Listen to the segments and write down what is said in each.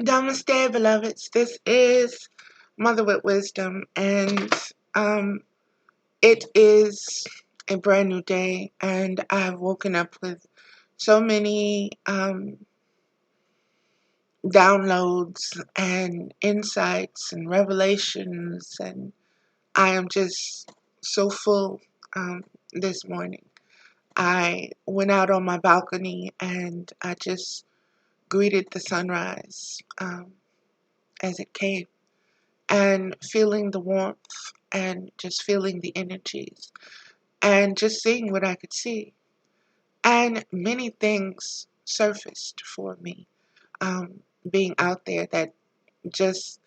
Namaste, beloveds. This is Mother with Wisdom, and it is a brand new day, and I've woken up with so many downloads and insights and revelations, and I am just so full this morning. I went out on my balcony and I just greeted the sunrise as it came, and feeling the warmth and just feeling the energies and just seeing what I could see. And many things surfaced for me being out there that just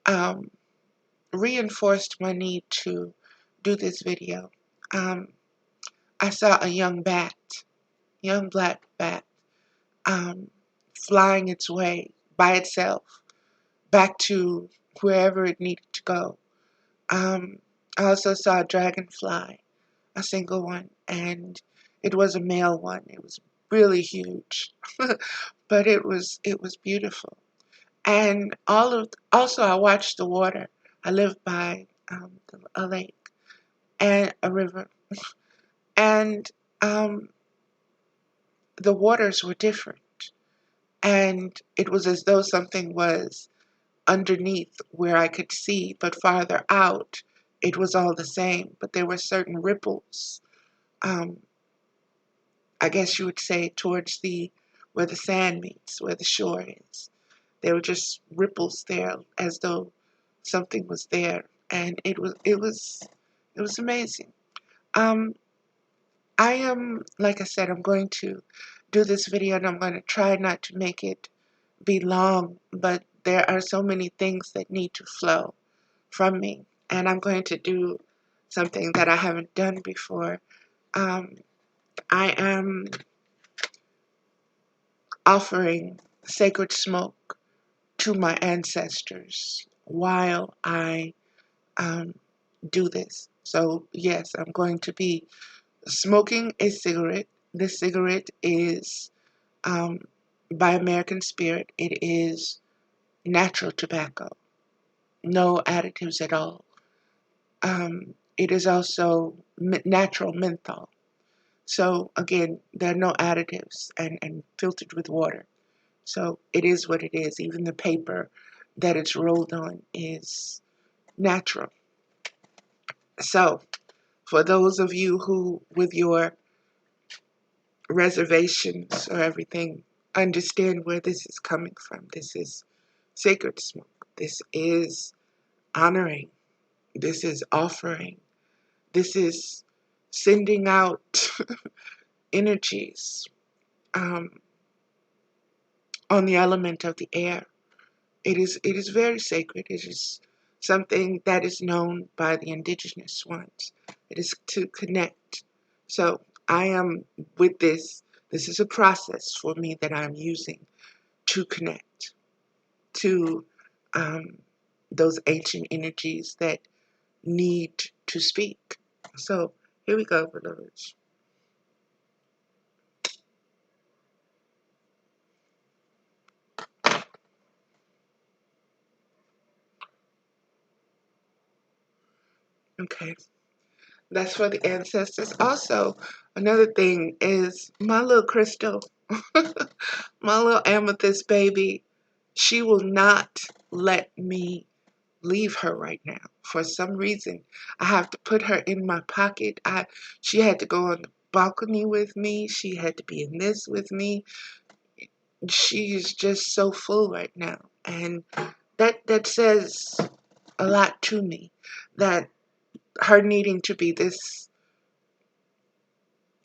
um, reinforced my need to do this video. Um, I saw a young black bat, um, flying its way by itself back to wherever it needed to go. I also saw a dragonfly, a single one, and it was a male one. It was really huge, but it was beautiful. And also I watched the water. I live by a lake and a river, and um, the waters were different, and it was as though something was underneath where I could see, but farther out, it was all the same. But there were certain ripples, um, I guess you would say, towards where the sand meets, where the shore is. There were just ripples there, as though something was there, and it was amazing. Um, I am, like I said, I'm going to do this video, and I'm going to try not to make it be long, but there are so many things that need to flow from me, and I'm going to do something that I haven't done before. I am offering sacred smoke to my ancestors while I um, do this. So yes, I'm going to be smoking a cigarette. This cigarette is um, by American Spirit. It is natural tobacco, no additives at all. It is also natural menthol. So again, there are no additives and filtered with water. So it is what it is. Even the paper that it's rolled on is natural. So for those of you who, with your reservations or everything, understand where this is coming from, this is sacred smoke. This is honoring. This is offering. This is sending out energies um, on the element of the air. It is very sacred. It is something that is known by the indigenous ones. It is to connect. So I am with this. This is a process for me that I'm using to connect to um, those ancient energies that need to speak. So here we go, beloveds. Okay, that's for the ancestors. Also, another thing is my little crystal, my little amethyst baby. She will not let me leave her right now. For some reason, I have to put her in my pocket. She had to go on the balcony with me. She had to be in this with me. She is just so full right now, and that says a lot to me. That her needing to be this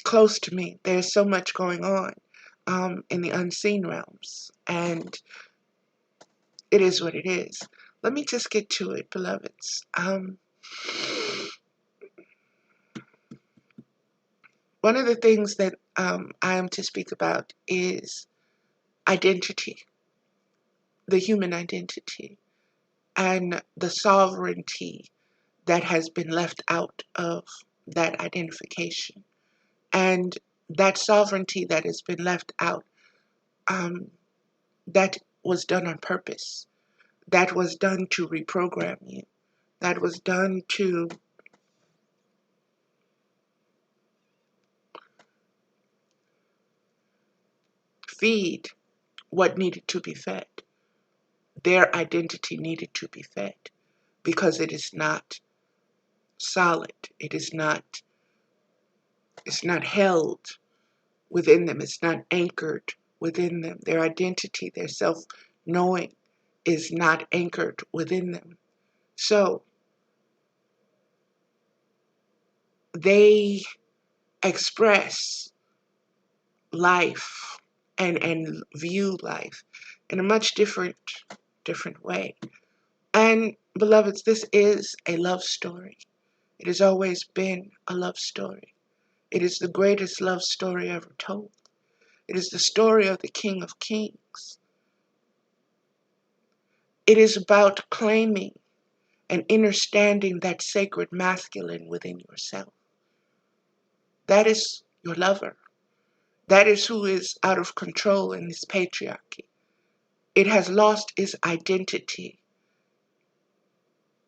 close to me. There's so much going on in the unseen realms, and it is what it is. Let me just get to it, beloveds. One of the things that I am to speak about is identity, the human identity, and the sovereignty that has been left out of that identification. And that sovereignty that has been left out, um, that was done on purpose. That was done to reprogram you. That was done to feed what needed to be fed. Their identity needed to be fed because it is not solid. It's not held within them. It's not anchored within them. Their identity, their self-knowing is not anchored within them. So they express life and view life in a much different way. And beloveds, this is a love story. It has always been a love story. It is the greatest love story ever told. It is the story of the King of Kings. It is about claiming and understanding that sacred masculine within yourself. That is your lover. That is who is out of control in this patriarchy. It has lost its identity.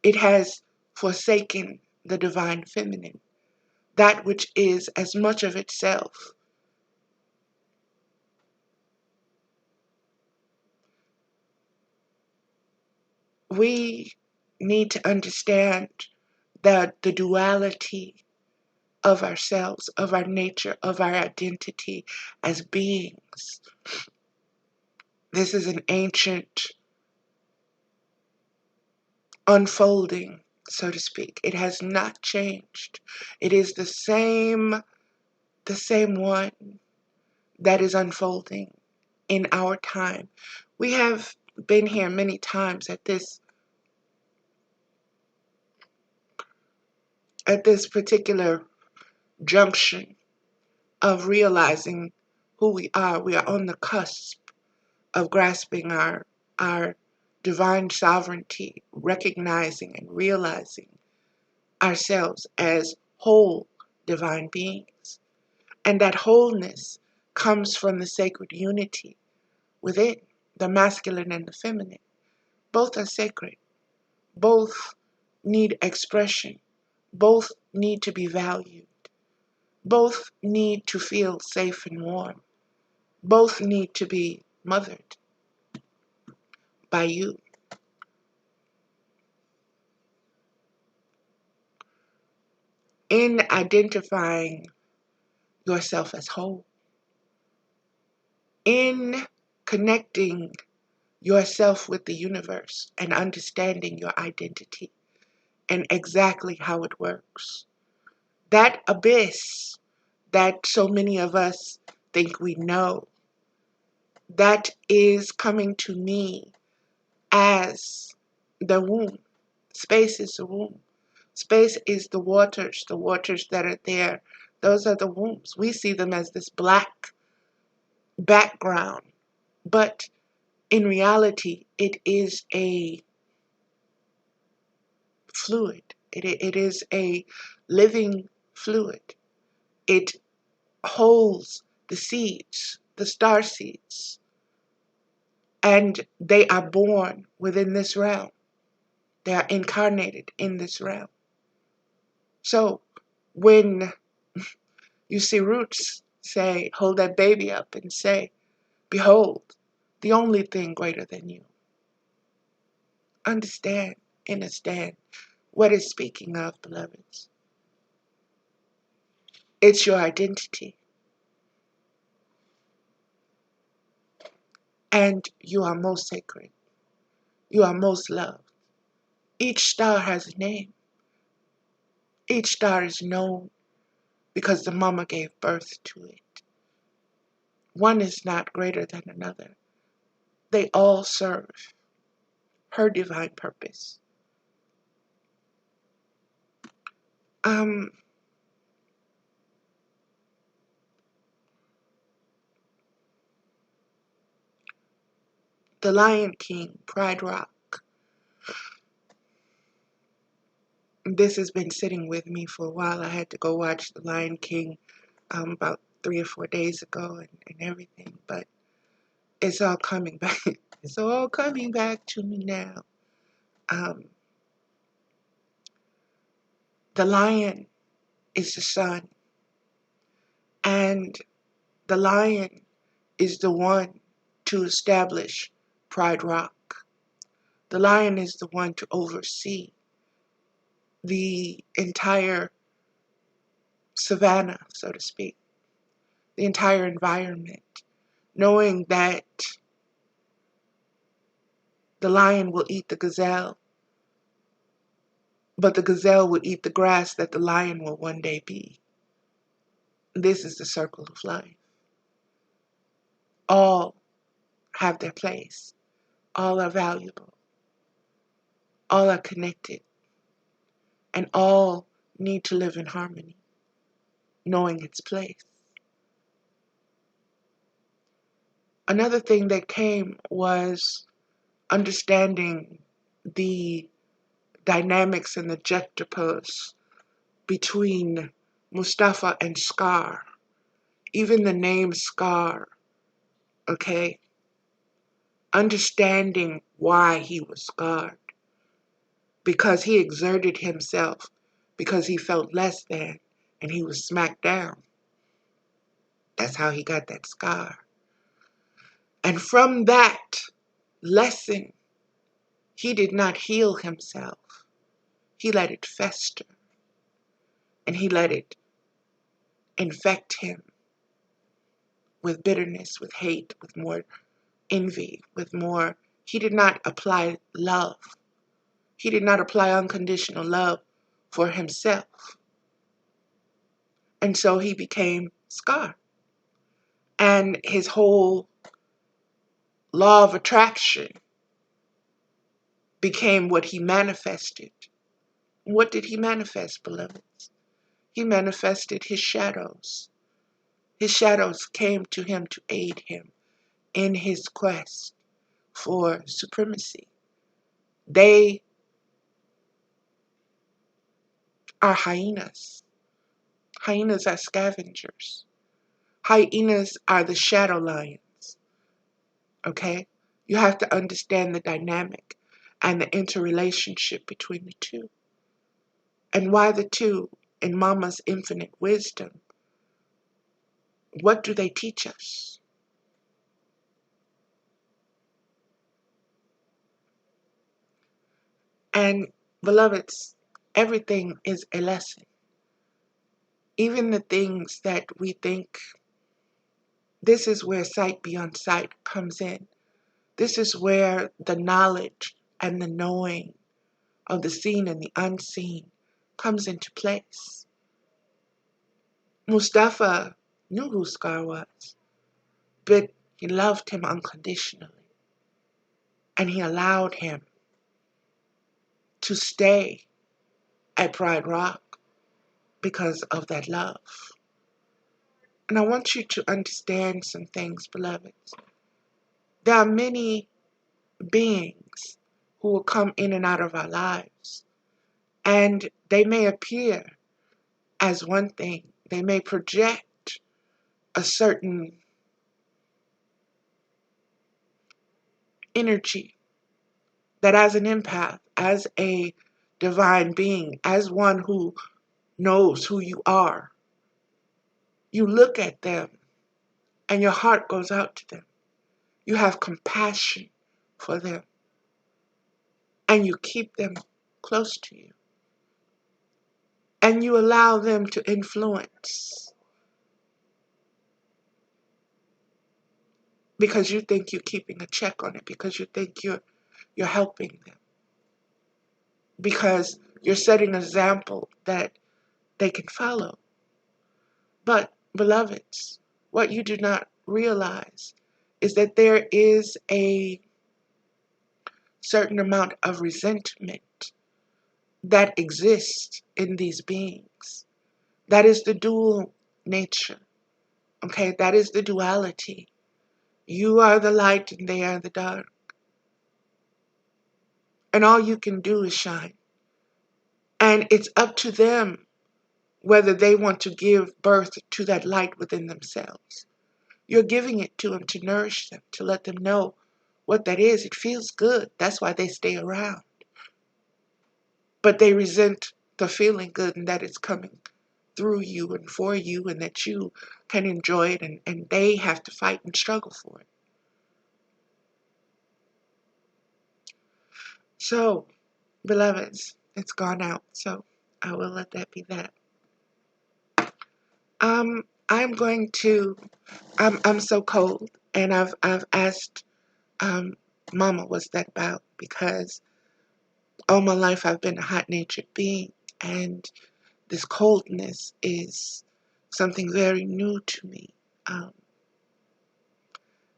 It has forsaken the divine feminine, that which is as much of itself. We need to understand that the duality of ourselves, of our nature, of our identity as beings. This is an ancient unfolding, so to speak. It has not changed. It is the same one that is unfolding in our time. We have been here many times at this particular junction of realizing who we are. We are on the cusp of grasping our divine sovereignty, recognizing and realizing ourselves as whole divine beings. And that wholeness comes from the sacred unity within the masculine and the feminine. Both are sacred. Both need expression. Both need to be valued. Both need to feel safe and warm. Both need to be mothered by you. In identifying yourself as whole, in connecting yourself with the universe and understanding your identity and exactly how it works. That abyss that so many of us think we know, that is coming to me as the womb. Space is the womb. Space is the waters that are there. Those are the wombs. We see them as this black background, but in reality, it is a fluid. It is a living fluid. It holds the seeds, the star seeds, and they are born within this realm. They are incarnated in this realm. So when you see roots say, hold that baby up and say, behold, the only thing greater than you. Understand what it's speaking of, beloveds. It's your identity. And you are most sacred. You are most loved. Each star has a name. Each star is known because the mama gave birth to it. One is not greater than another. They all serve her divine purpose. The Lion King, Pride Rock. This has been sitting with me for a while. I had to go watch The Lion King about 3 or 4 days ago and everything. But it's all coming back. It's all coming back to me now. Um, the lion is the sun, and the lion is the one to establish Pride Rock. The lion is the one to oversee the entire savannah, so to speak, the entire environment, knowing that the lion will eat the gazelle, but the gazelle will eat the grass that the lion will one day be. This is the circle of life. All have their place. All are valuable. All are connected. And all need to live in harmony, knowing its place. Another thing that came was understanding the dynamics and the juxtapose between Mustafa and Scar. Even the name Scar, okay? Understanding why he was scarred. Because he exerted himself, because he felt less than, and he was smacked down. That's how he got that scar. And from that lesson, he did not heal himself. He let it fester, and he let it infect him with bitterness, with hate, with more envy, with more. He did not apply love. He did not apply unconditional love for himself. And so he became scarred. And his whole law of attraction became what he manifested. What did he manifest, beloveds? He manifested his shadows. His shadows came to him to aid him in his quest for supremacy. They are hyenas. Hyenas are scavengers. Hyenas are the shadow lions. Okay? You have to understand the dynamic and the interrelationship between the two. And why the two, in Mama's infinite wisdom, what do they teach us? And beloveds, everything is a lesson. Even the things that we think, this is where sight beyond sight comes in. This is where the knowledge and the knowing of the seen and the unseen comes into place. Mustafa knew who Scar was, but he loved him unconditionally. And he allowed him to stay at Pride Rock because of that love. And I want you to understand some things, beloveds. There are many beings who will come in and out of our lives, and they may appear as one thing. They may project a certain energy that, as an empath, as a divine being, as one who knows who you are, you look at them and your heart goes out to them. You have compassion for them, and you keep them close to you, and you allow them to influence because you think you're keeping a check on it, because you think you're helping them, because you're setting an example that they can follow. But, beloveds, what you do not realize is that there is a certain amount of resentment that exists in these beings. That is the dual nature. Okay, that is the duality. You are the light and they are the dark. And all you can do is shine. And it's up to them whether they want to give birth to that light within themselves. You're giving it to them to nourish them, to let them know what that is. It feels good. That's why they stay around. But they resent the feeling good and that it's coming through you and for you and that you can enjoy it, and they have to fight and struggle for it. So, beloveds, it's gone out. So I will let that be that. I'm going to. I'm so cold, and I've asked Mama, what's that about? Because all my life I've been a hot-natured being, and this coldness is something very new to me. Um,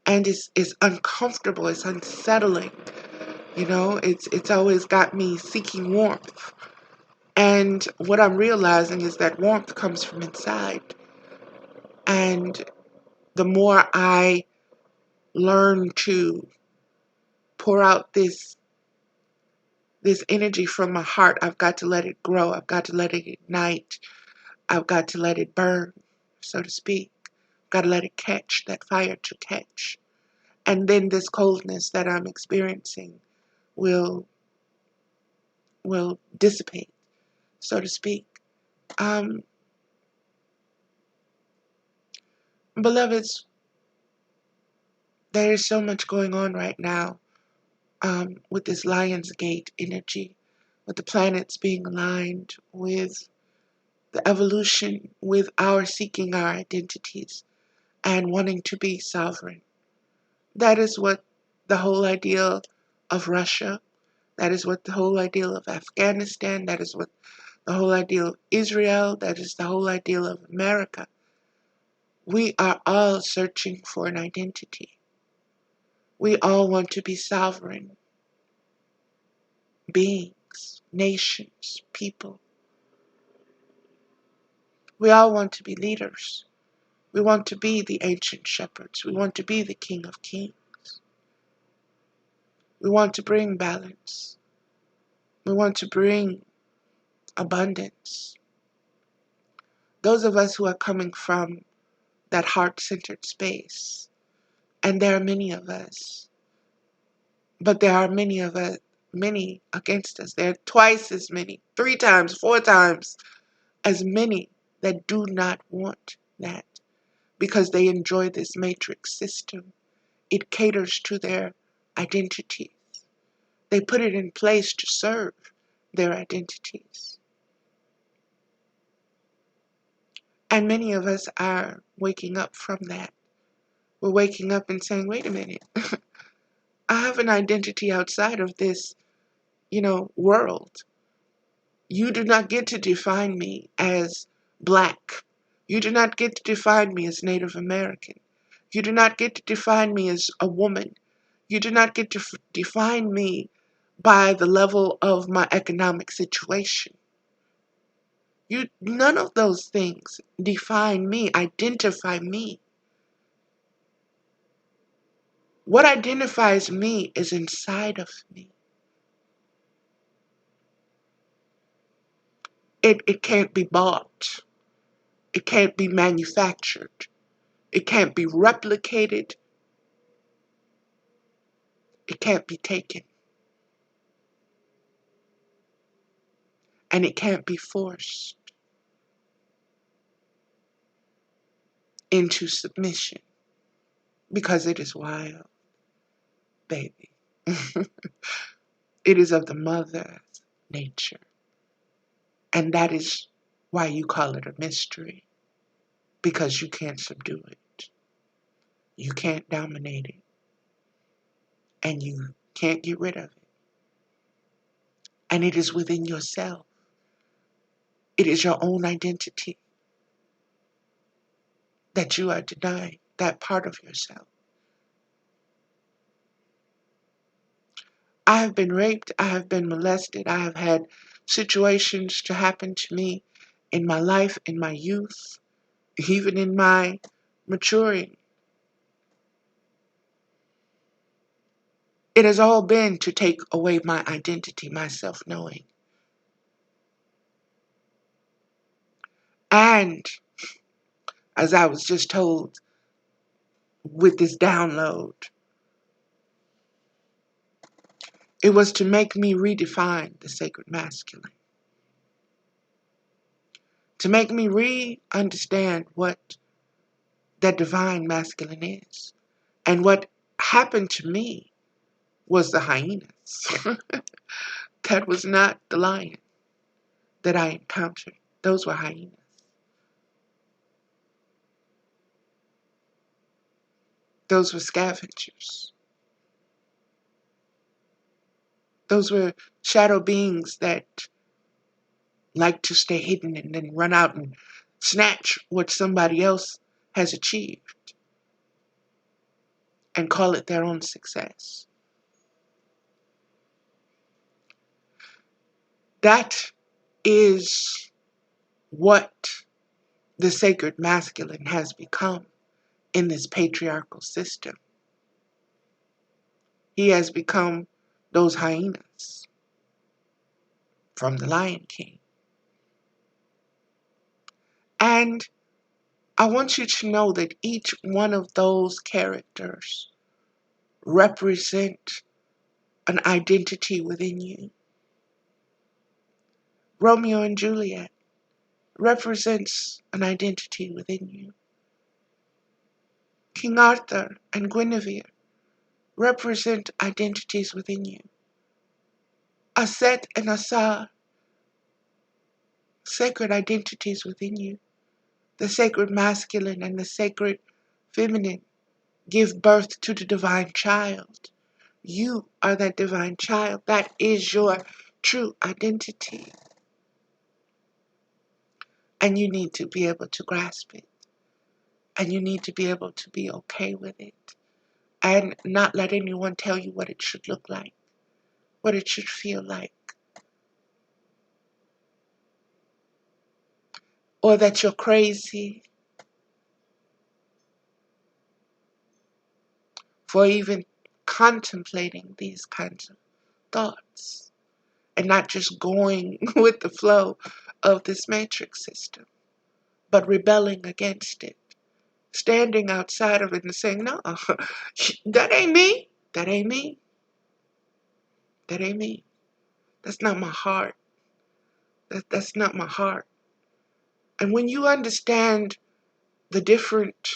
and it's uncomfortable, it's unsettling. It's always got me seeking warmth. And what I'm realizing is that warmth comes from inside. And the more I learn to pour out this energy from my heart, I've got to let it grow. I've got to let it ignite. I've got to let it burn, so to speak. I've got to let it catch, that fire to catch. And then this coldness that I'm experiencing will dissipate, so to speak. Um, Beloveds, there is so much going on right now with this Lion's Gate energy, with the planets being aligned, with the evolution, with our seeking our identities and wanting to be sovereign. That is what the whole idea of Russia, that is what the whole idea of Afghanistan, that is what the whole idea of Israel, that is the whole idea of America. We are all searching for an identity. We all want to be sovereign beings, nations, people. We all want to be leaders. We want to be the ancient shepherds. We want to be the King of Kings. We want to bring balance. We want to bring abundance. Those of us who are coming from that heart-centered space, and there are many of us, but there are many against us. There are twice as many, 3 times, 4 times as many that do not want that because they enjoy this matrix system. It caters to their identities. They put it in place to serve their identities. And many of us are waking up from that. We're waking up and saying, wait a minute, I have an identity outside of this, world. You do not get to define me as black. You do not get to define me as Native American. You do not get to define me as a woman. You do not get to define me by the level of my economic situation. None of those things define me, identify me. What identifies me is inside of me. It can't be bought. It can't be manufactured. It can't be replicated. It can't be taken. And it can't be forced into submission because it is wild, baby. It is of the mother nature. And that is why you call it a mystery, because you can't subdue it. You can't dominate it. And you can't get rid of it. And it is within yourself. It is your own identity that you are denying, that part of yourself. I have been raped. I have been molested. I have had situations to happen to me in my life, in my youth, even in my maturing. It has all been to take away my identity, my self-knowing. And, as I was just told with this download. It was to make me redefine the sacred masculine, to make me re-understand what that divine masculine is. And what happened to me was the hyenas. That was not the lion that I encountered. Those were hyenas. Those were scavengers. Those were shadow beings that like to stay hidden and then run out and snatch what somebody else has achieved and call it their own success. That is what the sacred masculine has become in this patriarchal system. He has become those hyenas from the Lion King. And I want you to know that each one of those characters represent an identity within you. Romeo and Juliet represents an identity within you. King Arthur and Guinevere represent identities within you. Aset and Asar, sacred identities within you. The sacred masculine and the sacred feminine give birth to the divine child. You are that divine child. That is your true identity. And you need to be able to grasp it. And you need to be able to be okay with it. And not let anyone tell you what it should look like, what it should feel like, or that you're crazy for even contemplating these kinds of thoughts and not just going with the flow of this matrix system, but rebelling against it, standing outside of it and saying, no, that ain't me, that ain't me, that ain't me. That's not my heart. That's not my heart. And when you understand the different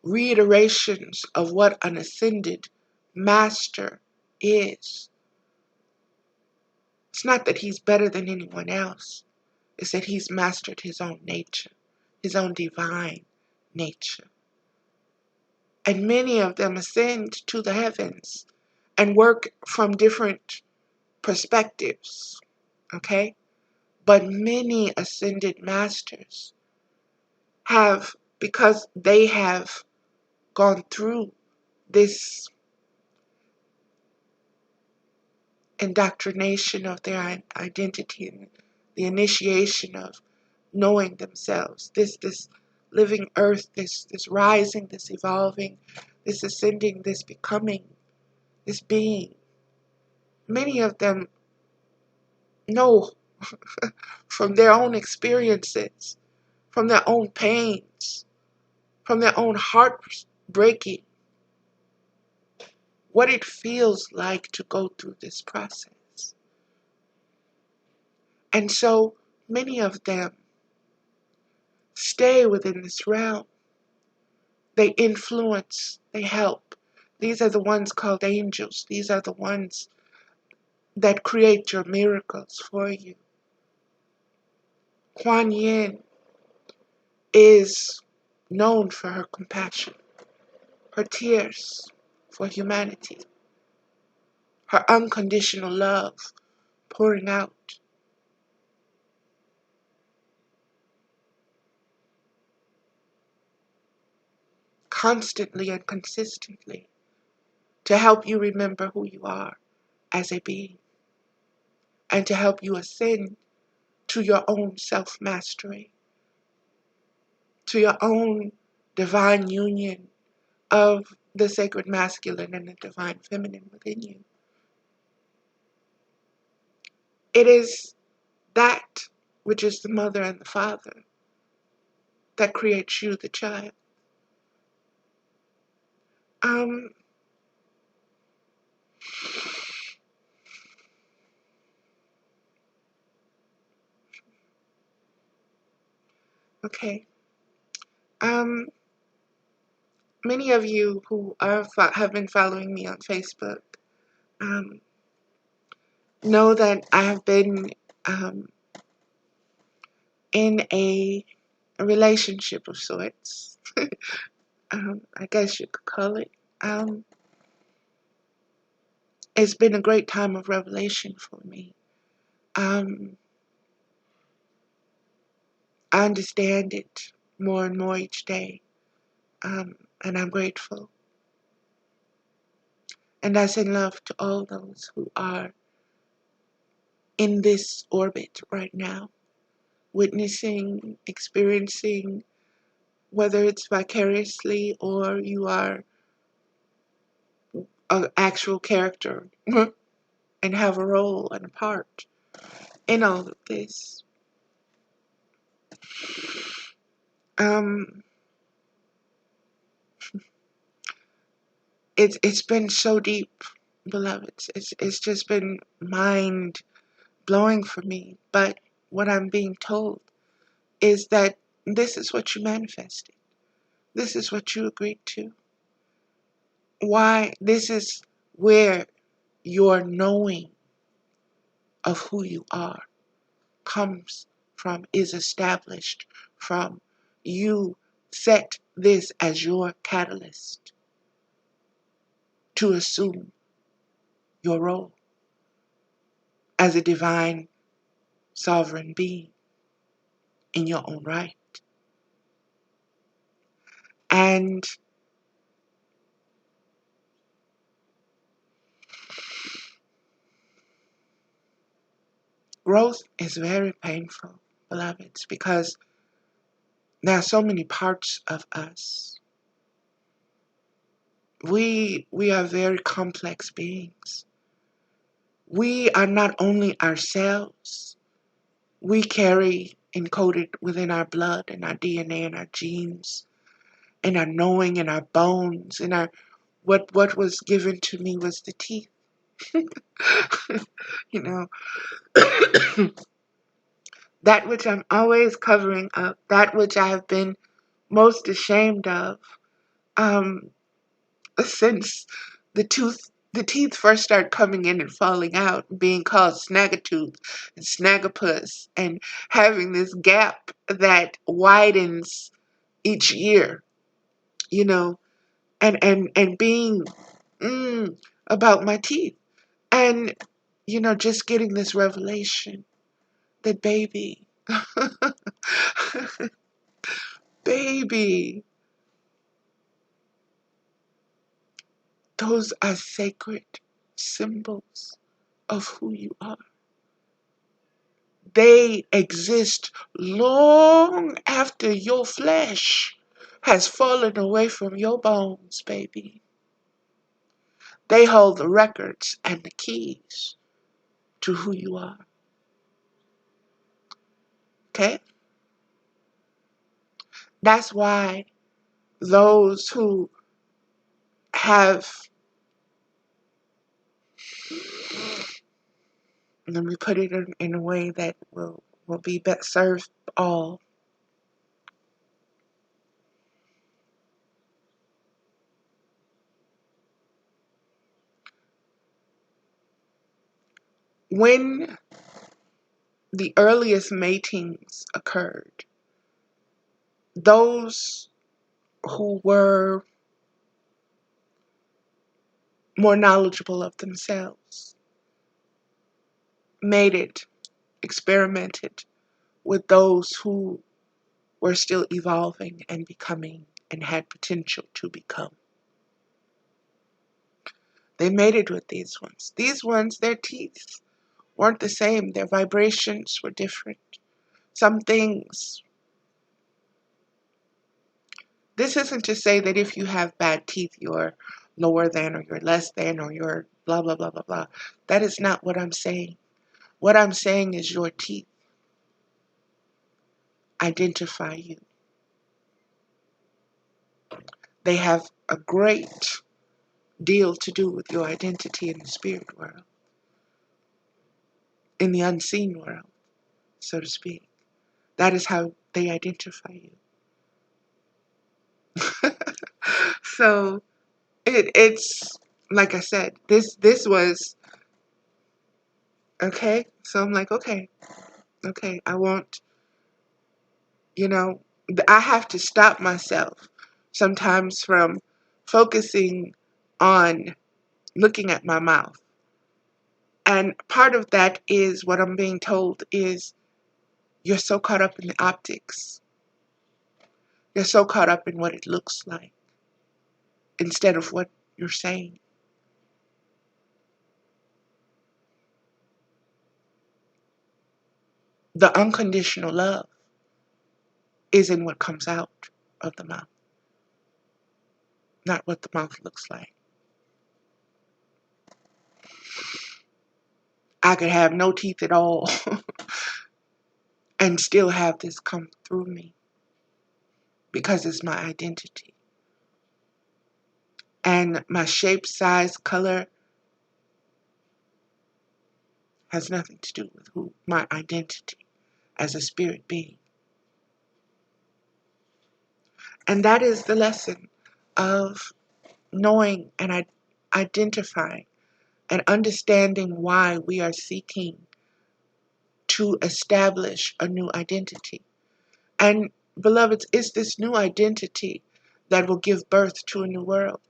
reiterations of what an ascended master is, it's not that he's better than anyone else. It's that he's mastered his own nature, his own divine nature. And many of them ascend to the heavens and work from different perspectives, okay? But many ascended masters have, because they have gone through this indoctrination of their identity and the initiation of knowing themselves, this living earth, this rising, this evolving, this ascending, this becoming, this being. Many of them know from their own experiences, from their own pains, from their own heartbreaking, what it feels like to go through this process. And so many of them stay within this realm. They influence, they help. These are the ones called angels. These are the ones that create your miracles for you. Kuan Yin is known for her compassion, her tears for humanity, her unconditional love pouring out. Constantly and consistently to help you remember who you are as a being and to help you ascend to your own self-mastery, to your own divine union of the sacred masculine and the divine feminine within you. It is that which is the mother and the father that creates you, the child. Um, okay. Um, Many of you who have been following me on Facebook um, know that I have been um, in a relationship of sorts. I guess you could call it. Um, it's been a great time of revelation for me. Um, I understand it more and more each day, and I'm grateful. And I send love to all those who are in this orbit right now, witnessing, experiencing, whether it's vicariously or you are an actual character and have a role and a part in all of this. Um, it's been so deep, beloveds. It's just been mind blowing for me. But what I'm being told is that this is what you manifested. This is what you agreed to. Why? This is where your knowing of who you are comes from, is established from. You set this as your catalyst to assume your role as a divine sovereign being in your own right. And growth is very painful, beloveds, because there are so many parts of us. We are very complex beings. We are not only ourselves, we carry encoded within our blood and our DNA and our genes and our knowing and our bones and our what was given to me was the teeth. You know, that which I'm always covering up, that which I have been most ashamed of, um, since the teeth first started coming in and falling out, being called snaggletooth and snagglepuss, and having this gap that widens each year, you know, and being about my teeth, and just getting this revelation that baby, those are sacred symbols of who you are. They exist long after your flesh has fallen away from your bones, baby. They hold the records and the keys to who you are. Okay? That's why those who have, let me put it in a way that will be best serve all. When the earliest matings occurred, those who were more knowledgeable of themselves made it, experimented with those who were still evolving and becoming and had potential to become. They made it with these ones. These ones, their teeth weren't the same. Their vibrations were different. Some things. This isn't to say that if you have bad teeth, you're lower than or you're less than or you're blah, blah, blah, blah, blah. That is not what I'm saying. What I'm saying is your teeth identify you. They have a great deal to do with your identity in the spirit world, in the unseen world, so to speak. That is how they identify you. So it's like I said, this was okay. So I'm like, okay, I won't, you know, I have to stop myself sometimes from focusing on looking at my mouth. And part of that is what I'm being told is you're so caught up in the optics. You're so caught up in what it looks like instead of what you're saying. The unconditional love is in what comes out of the mouth, not what the mouth looks like. I could have no teeth at all and still have this come through me because it's my identity. And my shape, size, color has nothing to do with who my identity as a spirit being. And that is the lesson of knowing and identifying and understanding why we are seeking to establish a new identity. And beloveds, it's this new identity that will give birth to a new world.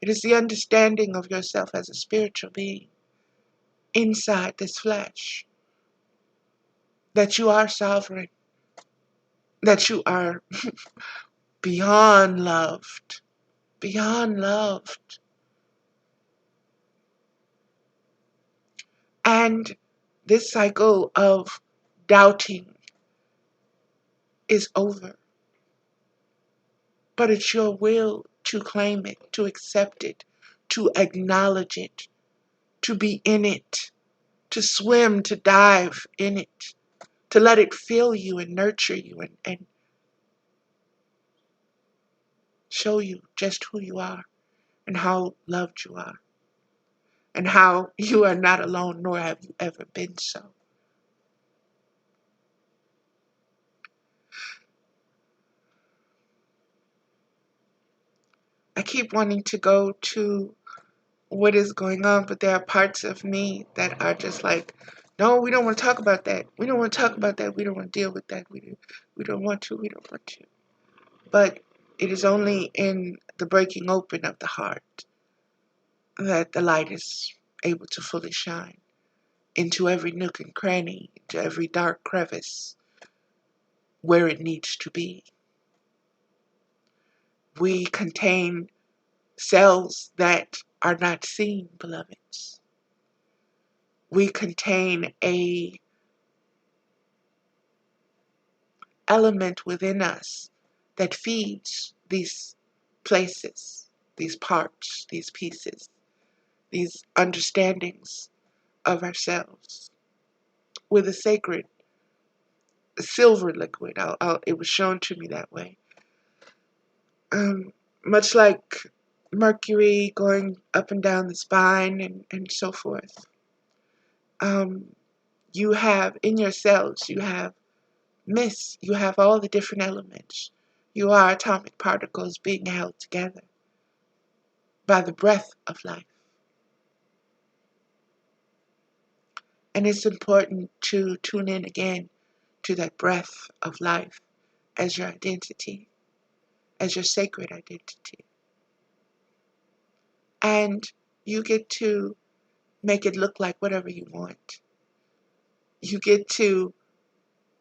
It is the understanding of yourself as a spiritual being inside this flesh, that you are sovereign, that you are beyond loved, beyond loved. And this cycle of doubting is over. But it's your will to claim it, to accept it, to acknowledge it, to be in it, to swim, to dive in it, to let it fill you and nurture you and show you just who you are and how loved you are and how you are not alone, nor have you ever been so. I keep wanting to go to what is going on, but there are parts of me that are just like, no, we don't want to talk about that. We don't want to talk about that. We don't want to deal with that. We don't want to. We don't want to. But it is only in the breaking open of the heart that the light is able to fully shine into every nook and cranny, into every dark crevice where it needs to be. We contain cells that are not seen, beloveds. We contain a element within us that feeds these places, these parts, these pieces, these understandings of ourselves with a sacred silver liquid. It was shown to me that way. Much like Mercury going up and down the spine and so forth. You have in your cells, you have you have all the different elements. You are atomic particles being held together by the breath of life. And it's important to tune in again to that breath of life as your identity, as your sacred identity. And you get to make it look like whatever you want. You get to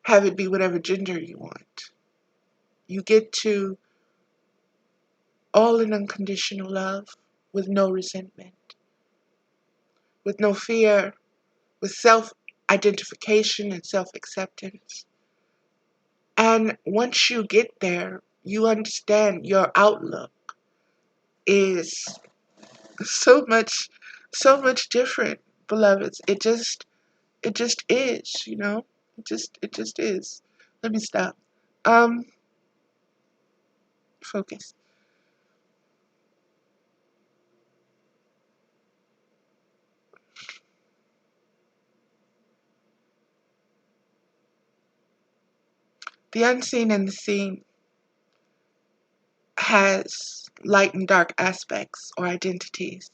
have it be whatever gender you want. You get to all in unconditional love with no resentment, with no fear, with self-identification and self-acceptance. And once you get there, you understand your outlook is so much different, beloveds. It just is, you know? It just is. Let me stop. Focus. The unseen and the seen has light and dark aspects or identities.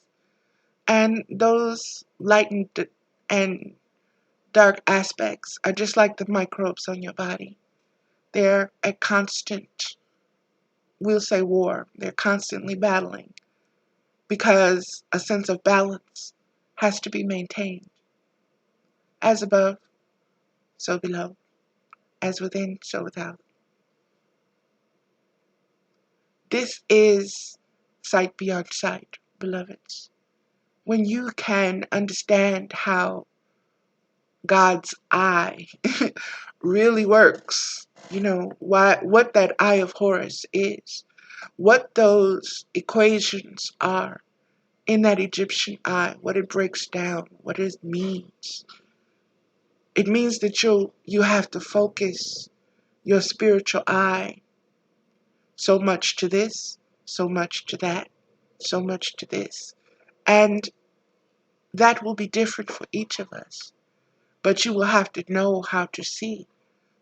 And those light and dark aspects are just like the microbes on your body. They're a constant, we'll say, war. They're constantly battling because a sense of balance has to be maintained. As above, so below. As within, so without. This is sight beyond sight, beloveds. When you can understand how God's eye really works, what that eye of Horus is, what those equations are in that Egyptian eye, what it breaks down, what it means. It means that you have to focus your spiritual eye so much to this, so much to that, so much to this. And that will be different for each of us. But you will have to know how to see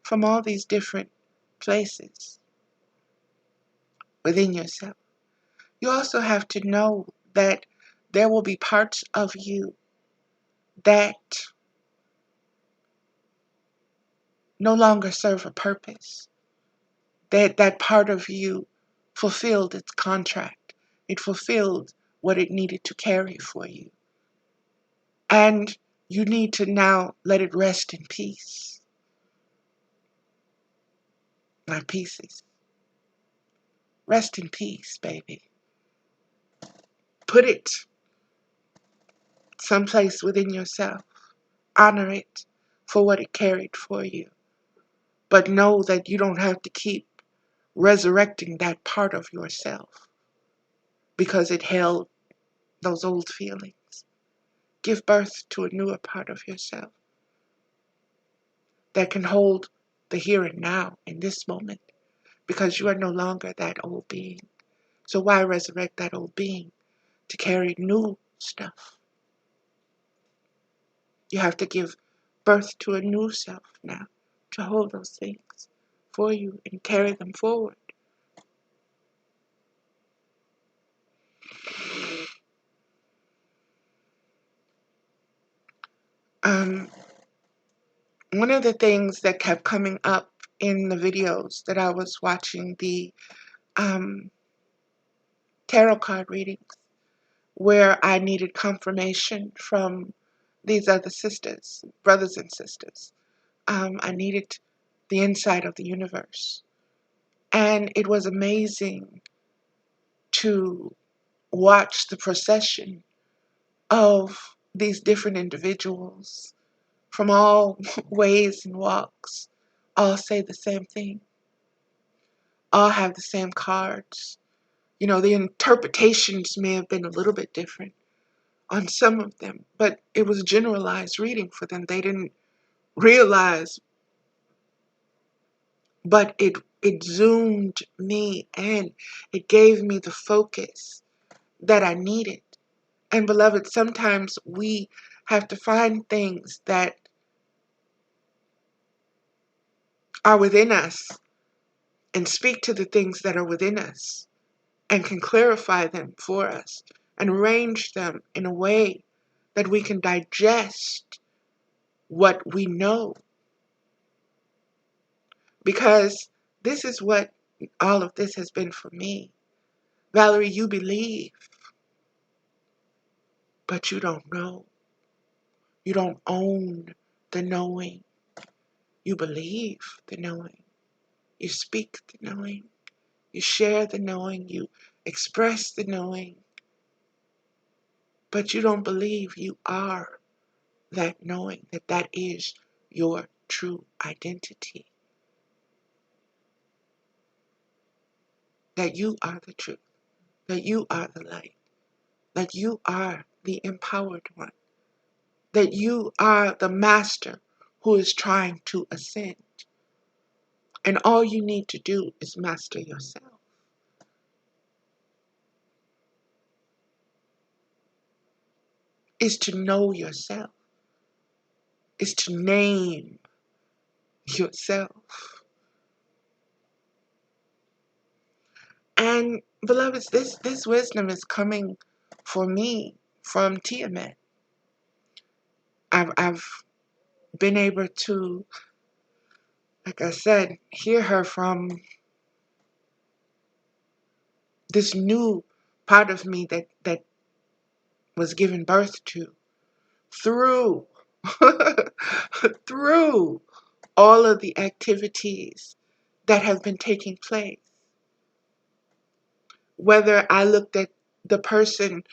from all these different places within yourself. You also have to know that there will be parts of you that no longer serve a purpose. That part of you fulfilled its contract. It fulfilled what it needed to carry for you. And you need to now let it rest in peace. My pieces. Rest in peace, baby. Put it someplace within yourself. Honor it for what it carried for you. But know that you don't have to keep resurrecting that part of yourself because it held those old feelings. Give birth to a newer part of yourself that can hold the here and now in this moment because you are no longer that old being. So why resurrect that old being to carry new stuff? You have to give birth to a new self now to hold those things for you and carry them forward. One of the things that kept coming up in the videos that I was watching, the tarot card readings, where I needed confirmation from these other sisters, brothers and sisters. I needed the insight of the universe. And it was amazing to watch the procession of these different individuals from all ways and walks all say the same thing, all have the same cards. The interpretations may have been a little bit different on some of them, but it was generalized reading for them. They didn't realize, but it zoomed me in. It gave me the focus that I needed. And beloved, sometimes we have to find things that are within us and speak to the things that are within us and can clarify them for us and arrange them in a way that we can digest what we know. Because this is what all of this has been for me. Valerie, you believe, but you don't know. You don't own the knowing. You believe the knowing. You speak the knowing. You share the knowing. You express the knowing. But you don't believe you are that knowing, that is your true identity. That you are the truth. That you are the light. That you are the empowered one. That you are the master who is trying to ascend. And all you need to do is master yourself. Is to know yourself. Is to name yourself. And beloveds, this wisdom is coming for me from Tiamat. I've been able to, like I said, hear her from this new part of me that was given birth to through through all of the activities that have been taking place. Whether I looked at the person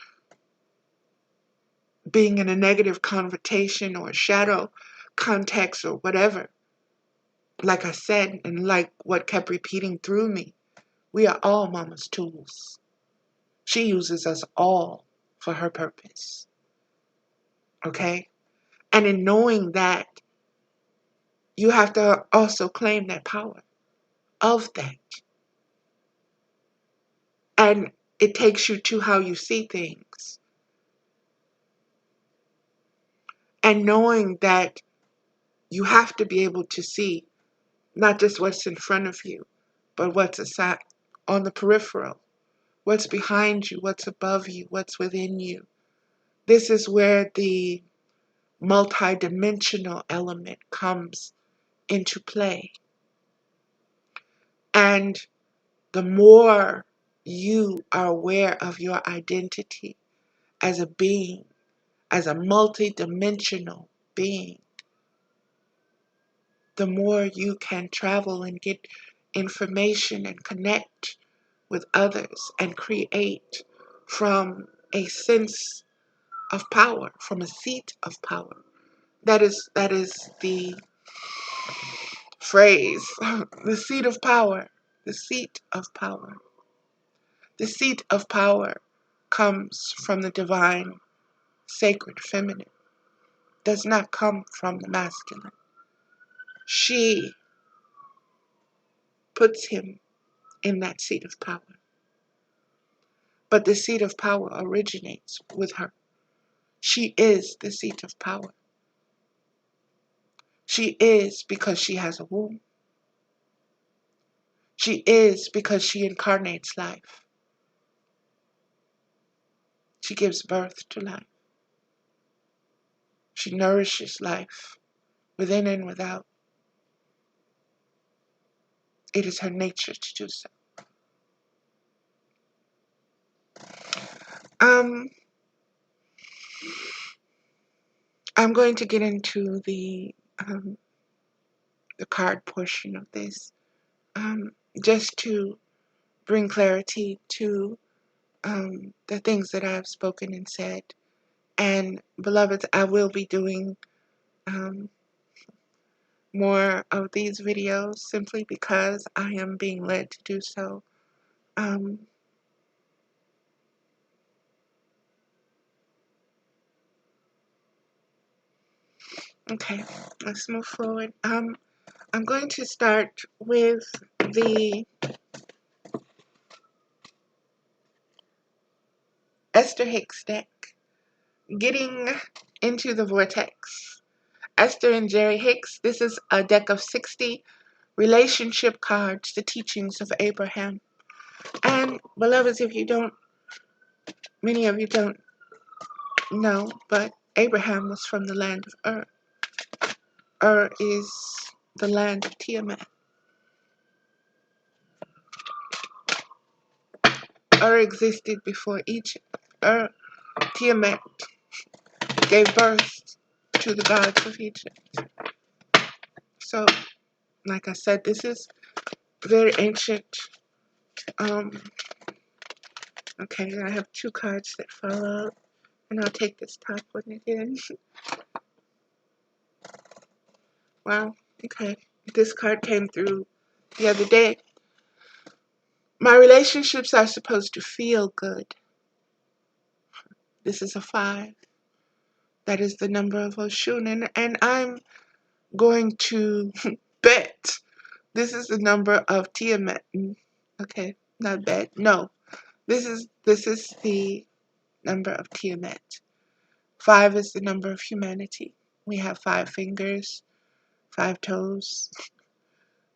being in a negative connotation or shadow context or whatever, like I said, and like what kept repeating through me, we are all Mama's tools. She uses us all for her purpose. Okay? And in knowing that, you have to also claim that power of that. And it takes you to how you see things. And knowing that you have to be able to see not just what's in front of you, but what's aside, on the peripheral, what's behind you, what's above you, what's within you. This is where the multidimensional element comes into play. And the more you are aware of your identity as a being, as a multidimensional being, the more you can travel and get information and connect with others and create from a sense of power, from a seat of power. That is the phrase, the seat of power, the seat of power. The seat of power comes from the divine, sacred feminine, does not come from the masculine. She puts him in that seat of power. But the seat of power originates with her. She is the seat of power. She is because she has a womb. She is because she incarnates life. She gives birth to life. She nourishes life within and without. It is her nature to do so. I'm going to get into the card portion of this, just to bring clarity to the things that I have spoken and said. And beloveds, I will be doing more of these videos simply because I am being led to do so. Okay, let's move forward. I'm going to start with the Esther Hicks deck, Getting into the Vortex. Esther and Jerry Hicks. This is a deck of 60 relationship cards, the teachings of Abraham. And beloveds, if you don't, many of you don't know, but Abraham was from the land of Ur. Ur is the land of Tiamat. Ur existed before Egypt. Tiamat gave birth to the gods of Egypt. So, like I said, this is very ancient. Okay, I have two cards that follow, and I'll take this top one again. Wow, okay. This card came through the other day. My relationships are supposed to feel good. This is a 5. That is the number of Oshun, and I'm going to bet this is the number of Tiamat. Okay, not bet. No, this is the number of Tiamat. 5 is the number of humanity. We have 5 fingers, 5 toes.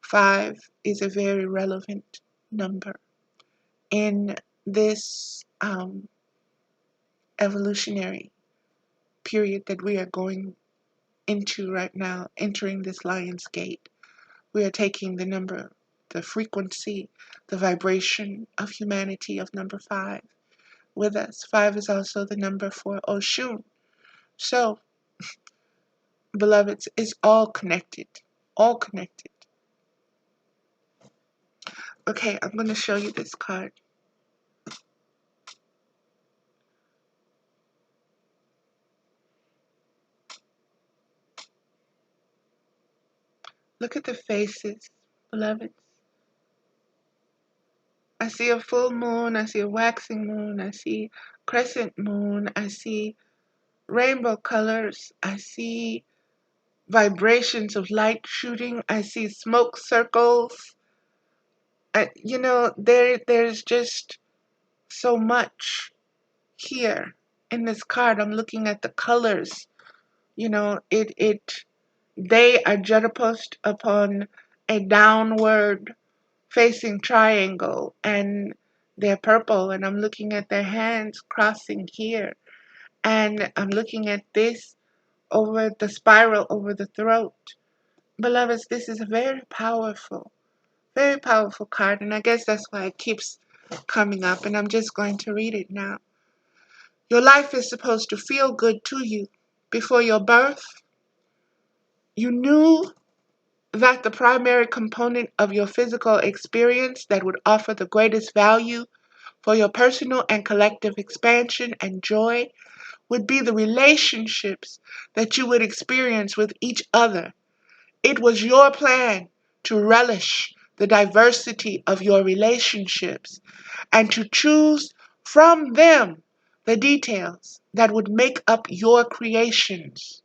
5 is a very relevant number. in this evolutionary period that we are going into right now, entering this lion's gate. We are taking the number, the frequency, the vibration of humanity of number 5 with us. 5 is also the number for Oshun. So, beloveds, it's all connected. All connected. Okay, I'm going to show you this card. Look at the faces, beloveds. I see a full moon, I see a waxing moon, I see crescent moon, I see rainbow colors, I see vibrations of light shooting, I see smoke circles. There's just so much here in this card. I'm looking at the colors. They are juxtaposed upon a downward facing triangle, and they're purple, and I'm looking at their hands crossing here, and I'm looking at this over the spiral over the throat. Beloveds, this is a very powerful card, and I guess that's why it keeps coming up, and I'm just going to read it now. Your life is supposed to feel good to you. Before your birth, you knew that the primary component of your physical experience that would offer the greatest value for your personal and collective expansion and joy would be the relationships that you would experience with each other. It was your plan to relish the diversity of your relationships and to choose from them the details that would make up your creations.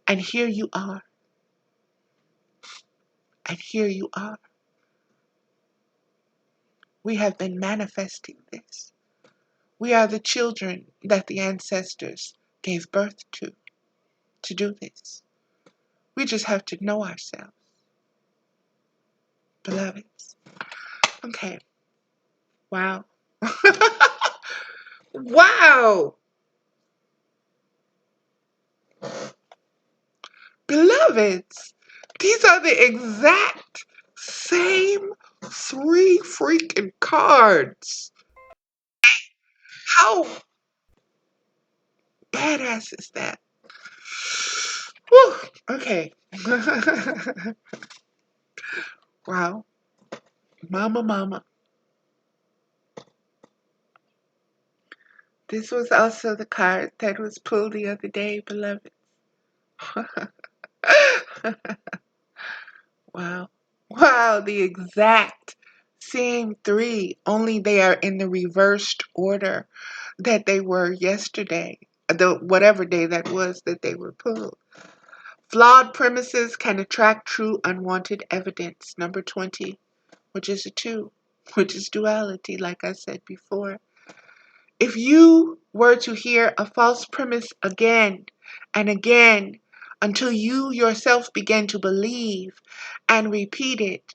And here you are. And here you are. We have been manifesting this. We are the children that the ancestors gave birth to do this. We just have to know ourselves, beloveds. Okay. Wow. Wow. Beloveds, these are the exact same 3 freaking cards. How badass is that? Whew. Okay. Wow. Mama. This was also the card that was pulled the other day, beloved. Wow. Wow, the exact same 3, only they are in the reversed order that they were yesterday, whatever day that was that they were pulled. Flawed premises can attract true unwanted evidence. Number 20, which is a 2, which is duality, like I said before. If you were to hear a false premise again and again until you yourself begin to believe and repeat it,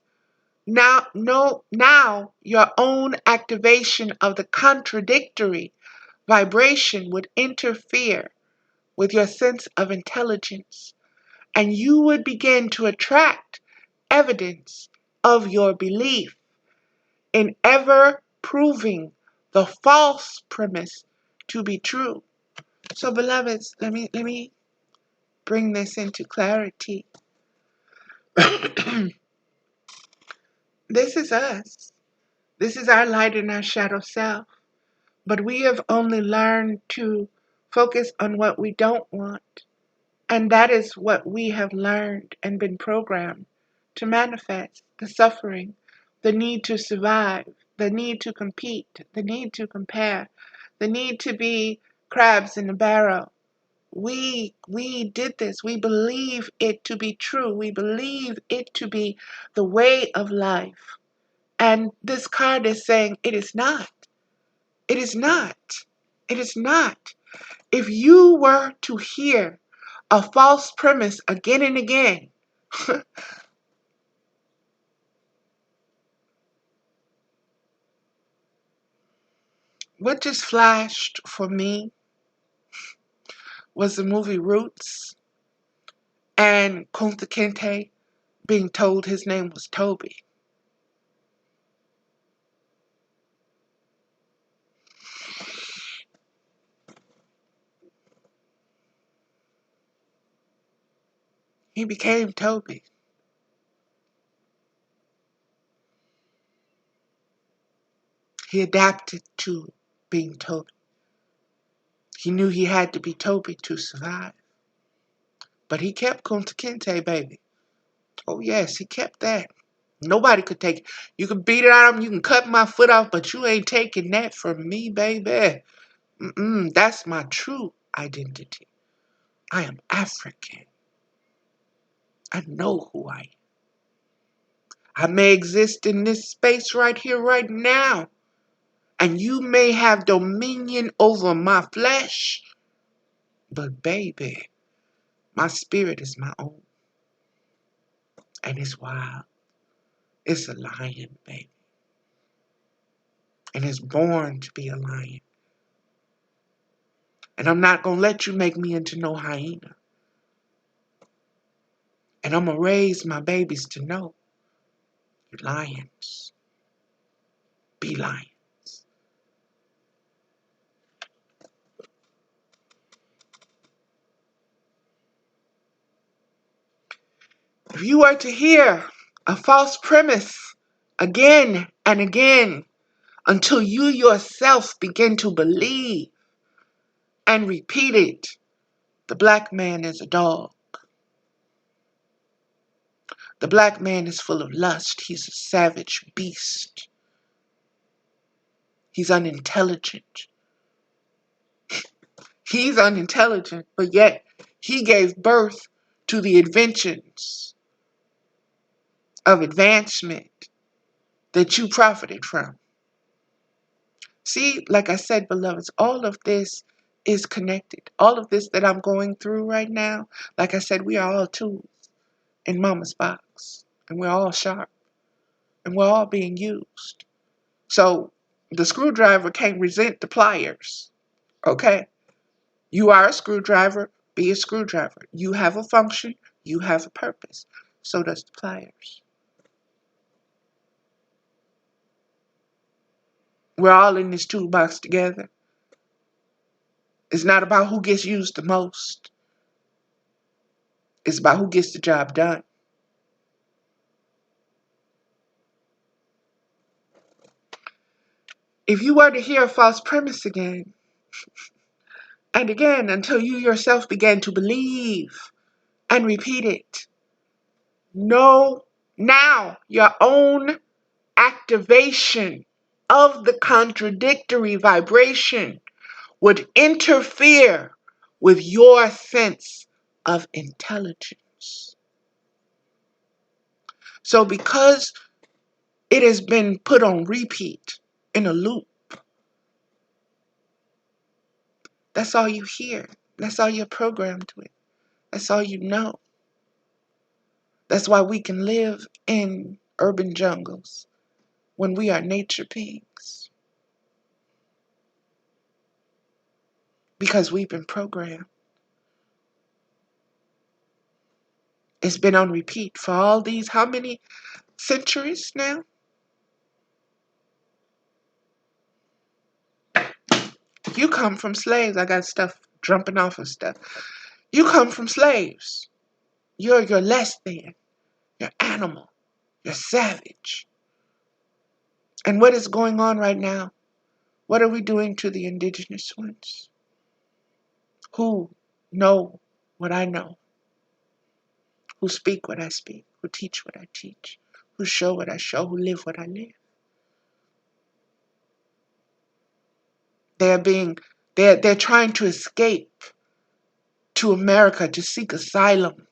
now your own activation of the contradictory vibration would interfere with your sense of intelligence, and you would begin to attract evidence of your belief in ever proving the false premise to be true. So, beloveds, let me bring this into clarity. This is us. This is our light and our shadow self. But we have only learned to focus on what we don't want. And that is what we have learned and been programmed to manifest: the suffering, the need to survive, the need to compete, the need to compare, the need to be crabs in a barrel. We did this. We believe it to be true. We believe it to be the way of life. And this card is saying it is not. It is not. It is not. If you were to hear a false premise again and again, What just flashed for me was the movie Roots and Kunta Kinte being told his name was Toby. He became Toby. He adapted to being Toby. He knew he had to be Toby to survive. But he kept Kunta Kinte, baby. Oh, yes, he kept that. Nobody could take it. You can beat it out of him, you can cut my foot off, but you ain't taking that from me, baby. That's my true identity. I am African. I know who I am. I may exist in this space right here, right now, and you may have dominion over my flesh, but baby, my spirit is my own, and it's wild. It's a lion, baby, and it's born to be a lion. And I'm not gonna let you make me into no hyena. And I'm gonna raise my babies to know you lions. Be lions. If you were to hear a false premise again and again until you yourself begin to believe and repeat it, the black man is a dog. The black man is full of lust. He's a savage beast. He's unintelligent. He's unintelligent, but yet he gave birth to the inventions of advancement that you profited from. See, like I said, beloveds, all of this is connected. All of this that I'm going through right now, like I said, we are all tools in Mama's box, and we're all sharp, and we're all being used. So the screwdriver can't resent the pliers, okay? You are a screwdriver, be a screwdriver. You have a function, you have a purpose. So does the pliers. We're all in this toolbox together. It's not about who gets used the most. It's about who gets the job done. If you were to hear a false premise again and again until you yourself began to believe and repeat it, know now your own activation of the contradictory vibration would interfere with your sense of intelligence. So because it has been put on repeat in a loop, that's all you hear. That's all you're programmed with. That's all you know. That's why we can live in urban jungles when we are nature beings. Because we've been programmed. It's been on repeat for all these, how many centuries now? You come from slaves. I got stuff jumping off of stuff. You come from slaves. You're less than. You're animal. You're savage. And what is going on right now? What are we doing to the indigenous ones? Who know what I know? Who speak what I speak? Who teach what I teach? Who show what I show? Who live what I live? They're trying to escape to America to seek asylum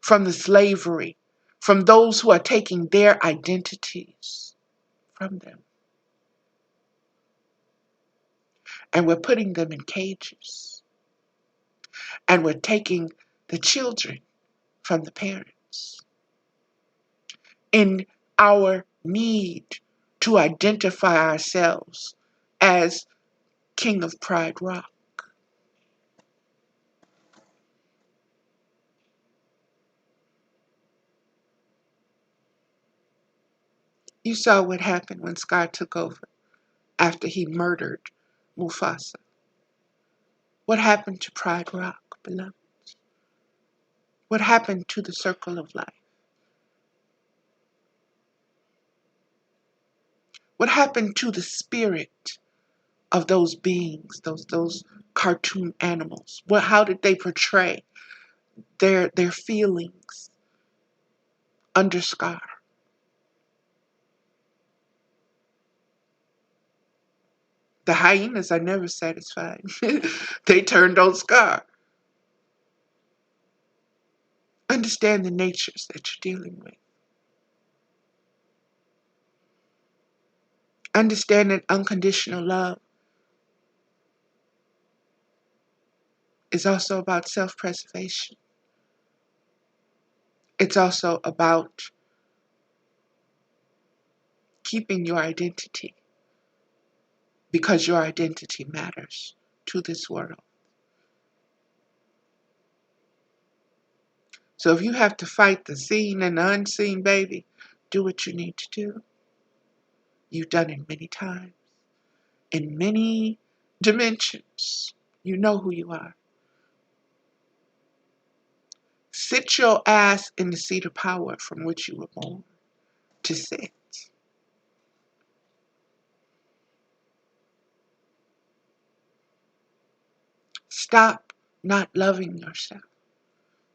from the slavery, from those who are taking their identities from them. And we're putting them in cages. And we're taking the children from the parents. In our need to identify ourselves as King of Pride Rock. You saw what happened when Scar took over after he murdered Mufasa. What happened to Pride Rock, beloved? What happened to the circle of life? What happened to the spirit of those beings, those cartoon animals? How did they portray their feelings under Scar? The hyenas are never satisfied. They turned on Scar. Understand the natures that you're dealing with. Understand that unconditional love is also about self-preservation. It's also about keeping your identity because your identity matters to this world. So if you have to fight the seen and the unseen, baby, do what you need to do. You've done it many times, in many dimensions. You know who you are. Sit your ass in the seat of power from which you were born to sit. Stop not loving yourself.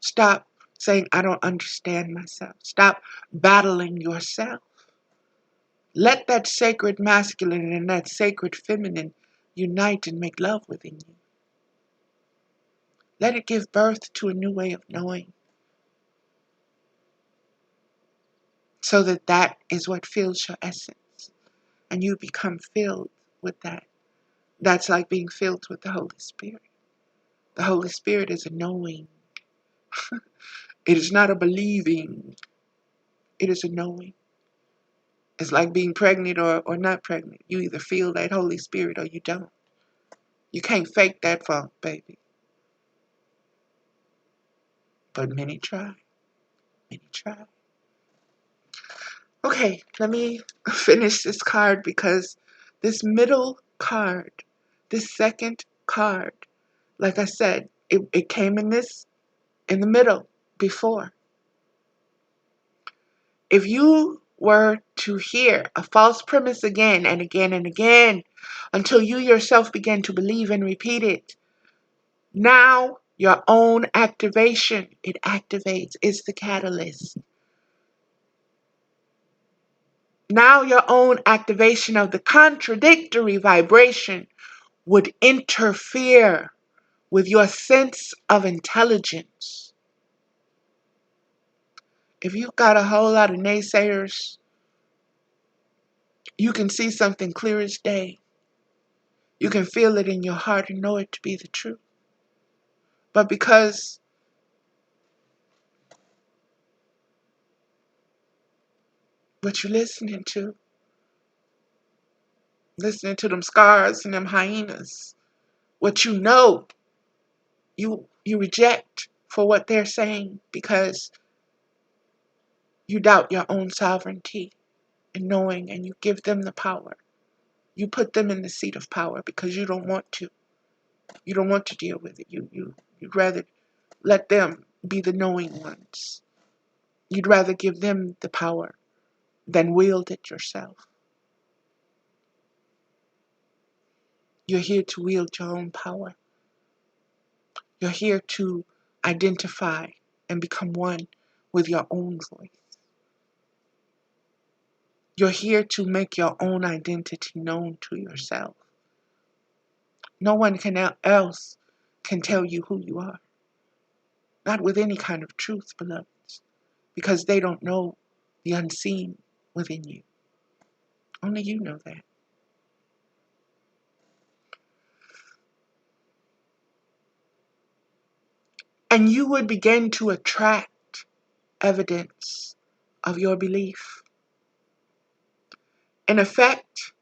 Stop saying, I don't understand myself. Stop battling yourself. Let that sacred masculine and that sacred feminine unite and make love within you. Let it give birth to a new way of knowing, so that that is what fills your essence, and you become filled with that. That's like being filled with the Holy Spirit. The Holy Spirit is a knowing. It is not a believing. It is a knowing. It's like being pregnant or not pregnant. You either feel that Holy Spirit or you don't. You can't fake that funk, baby. But many try. Many try. Okay, let me finish this card because this middle card, this second card, like I said, it came in the middle before. If you were to hear a false premise again and again and again until you yourself begin to believe and repeat it, now your own activation, it activates, it's the catalyst. Now your own activation of the contradictory vibration would interfere with your sense of intelligence. If you've got a whole lot of naysayers, you can see something clear as day. You can feel it in your heart and know it to be the truth. But because what you're listening to them scars and them hyenas, what you know, you reject for what they're saying because you doubt your own sovereignty and knowing, and you give them the power. You put them in the seat of power because you don't want to. You don't want to deal with it. You'd rather let them be the knowing ones. You'd rather give them the power than wield it yourself. You're here to wield your own power. You're here to identify and become one with your own voice. You're here to make your own identity known to yourself. No one else can tell you who you are. Not with any kind of truth, beloveds, because they don't know the unseen within you. Only you know that. And you would begin to attract evidence of your belief. in effect,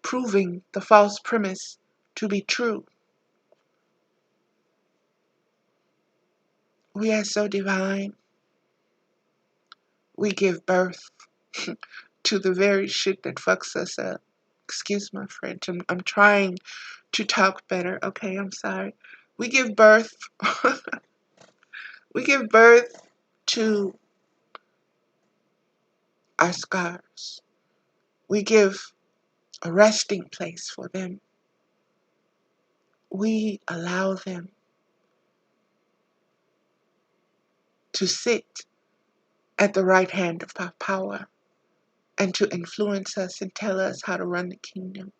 proving the false premise to be true. We are so divine. We give birth to the very shit that fucks us up. Excuse my French. I'm trying to talk better. Okay, I'm sorry. We give birth. We give birth to our scars. We give a resting place for them. We allow them to sit at the right hand of our power and to influence us and tell us how to run the kingdom.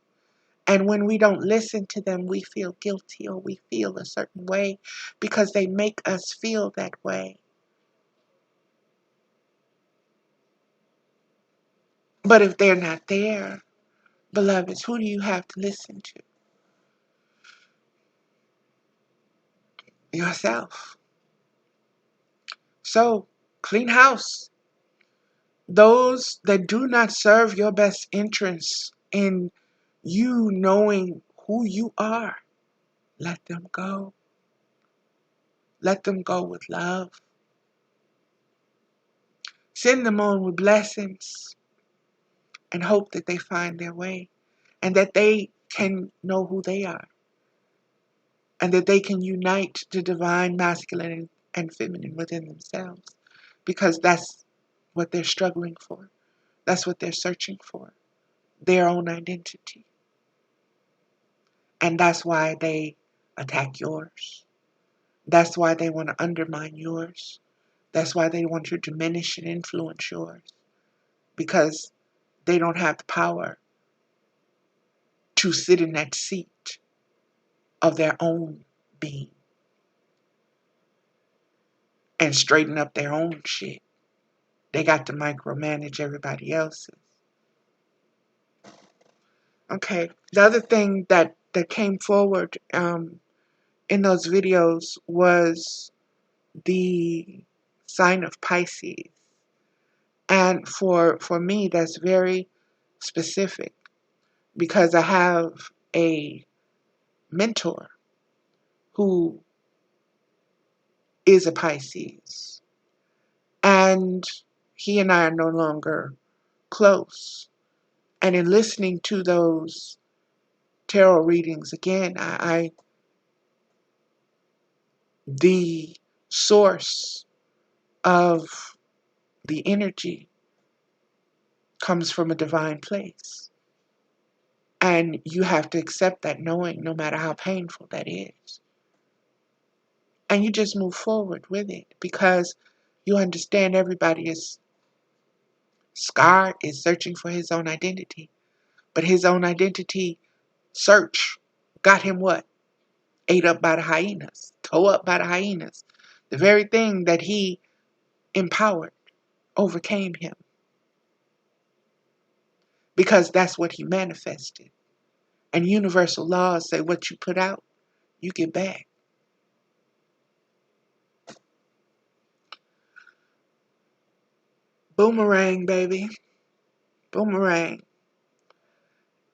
And when we don't listen to them, we feel guilty or we feel a certain way because they make us feel that way. But if they're not there, beloveds, who do you have to listen to? Yourself. So, clean house. Those that do not serve your best interests in you knowing who you are, let them go. Let them go with love. Send them on with blessings and hope that they find their way and that they can know who they are and that they can unite to divine masculine and feminine within themselves because that's what they're struggling for. That's what they're searching for, their own identity. And that's why they attack yours. That's why they want to undermine yours. That's why they want to diminish and influence yours because they don't have the power to sit in that seat of their own being and straighten up their own shit. They got to micromanage everybody else's. Okay, the other thing that came forward in those videos was the sign of Pisces. And for me, that's very specific because I have a mentor who is a Pisces. And he and I are no longer close. And in listening to those tarot readings again, the source of the energy comes from a divine place. And you have to accept that knowing, no matter how painful that is. And you just move forward with it because you understand everybody is scarred, is searching for his own identity. But his own identity search got him what? Ate up by the hyenas, tore up by the hyenas. The very thing that he empowered overcame him because that's what he manifested. And universal laws say what you put out, you get back. Boomerang, baby. Boomerang.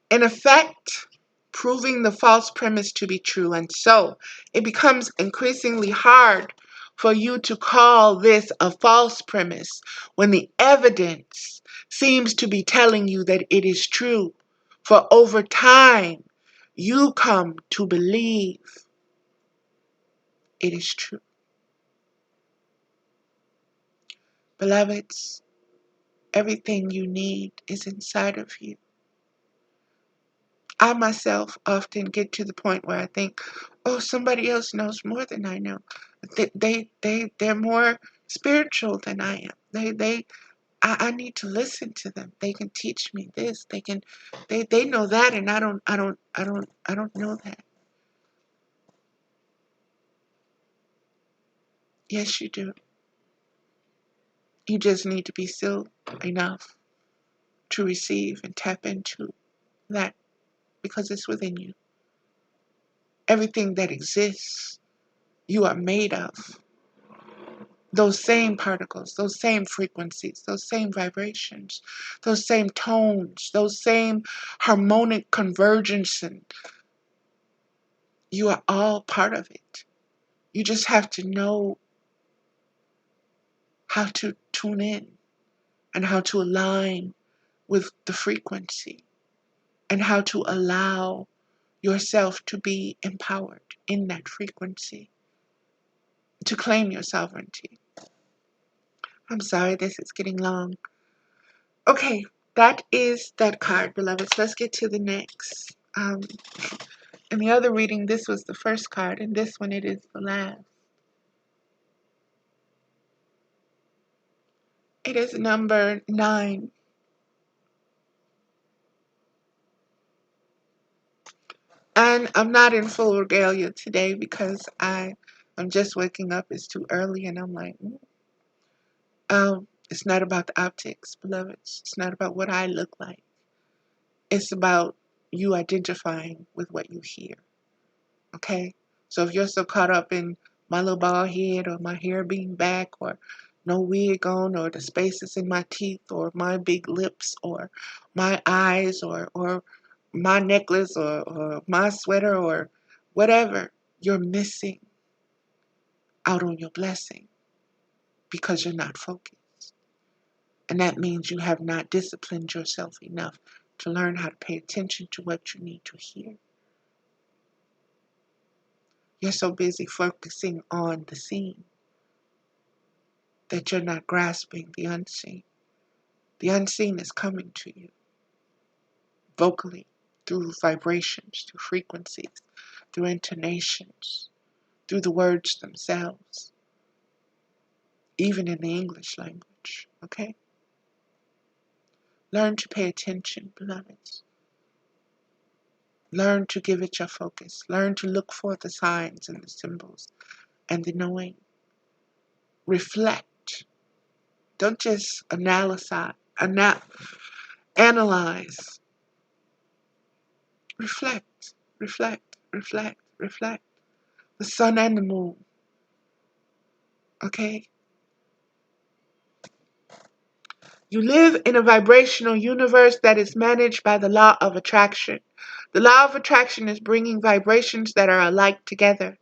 In effect, proving the false premise to be true. And so it becomes increasingly hard for you to call this a false premise when the evidence seems to be telling you that it is true. For over time, you come to believe it is true. Beloveds, everything you need is inside of you. I myself often get to the point where I think, oh, somebody else knows more than I know. They're more spiritual than I am. I need to listen to them. They can teach me this. They know that, and I don't know that. Yes, you do. You just need to be still enough to receive and tap into that because it's within you. Everything that exists, you are made of. those same particles, those same frequencies, those same vibrations, those same tones, those same harmonic convergence. And you are all part of it. You just have to know how to tune in and how to align with the frequency and how to allow yourself to be empowered in that frequency, to claim your sovereignty. I'm sorry, this is getting long. Okay, that is that card, beloveds. Let's get to the next. In the other reading, this was the first card, and this one it is the last. It is number 9. And I'm not in full regalia today because I'm just waking up. It's too early, and I'm like, it's not about the optics, beloveds. It's not about what I look like. It's about you identifying with what you hear. Okay? So if you're so caught up in my little bald head or my hair being back or no wig on or the spaces in my teeth or my big lips or my eyes or my necklace or my sweater or whatever, you're missing out on your blessing because you're not focused. And that means you have not disciplined yourself enough to learn how to pay attention to what you need to hear. You're so busy focusing on the seen that you're not grasping the unseen. The unseen is coming to you vocally, through vibrations, through frequencies, through intonations, through the words themselves, even in the English language, okay? Learn to pay attention, beloveds. Learn to give it your focus. Learn to look for the signs and the symbols and the knowing. Reflect. Don't just analyze. Reflect, reflect, reflect, reflect. The sun and the moon, okay? You live in a vibrational universe that is managed by the law of attraction. The law of attraction is bringing vibrations that are alike together.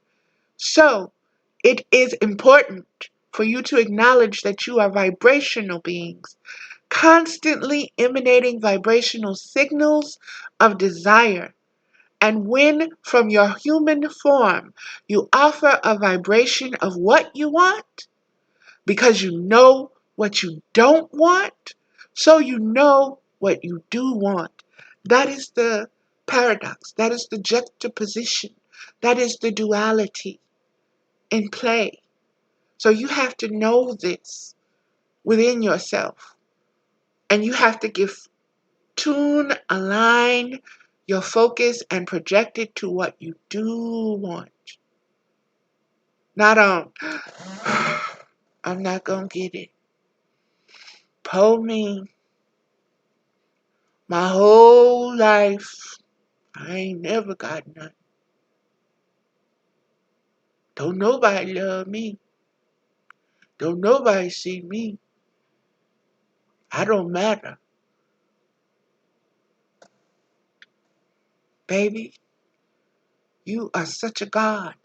So, it is important for you to acknowledge that you are vibrational beings, constantly emanating vibrational signals of desire. And when from your human form you offer a vibration of what you want, because you know what you don't want, so you know what you do want. That is the paradox. That is the juxtaposition. That is the duality in play. So you have to know this within yourself. And you have to align your focus and project it to what you do want. Not on, I'm not going to get it. Po me. My whole life, I ain't never got none. Don't nobody love me. Don't nobody see me. I don't matter. Baby, you are such a God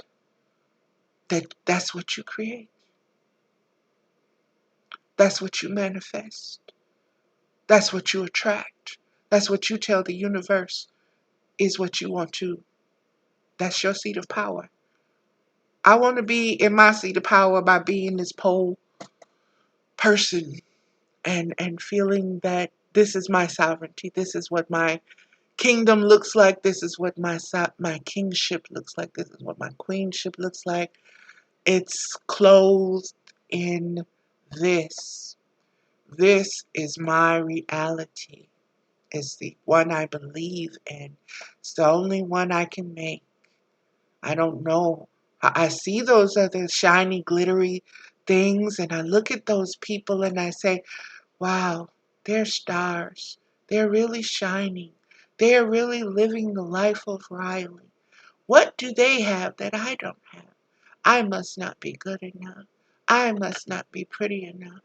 that's what you create. That's what you manifest. That's what you attract. That's what you tell the universe is what you want to. That's your seat of power. I want to be in my seat of power by being this pole person and feeling that this is my sovereignty. This is what my kingdom looks like. This is what my kingship looks like. This is what my queenship looks like. It's clothed in this. This is my reality. It's the one I believe in. It's the only one I can make. I don't know. I see those other shiny, glittery things, and I look at those people and I say, wow, they're stars. They're really shining. They're really living the life of Riley. What do they have that I don't have? I must not be good enough. I must not be pretty enough.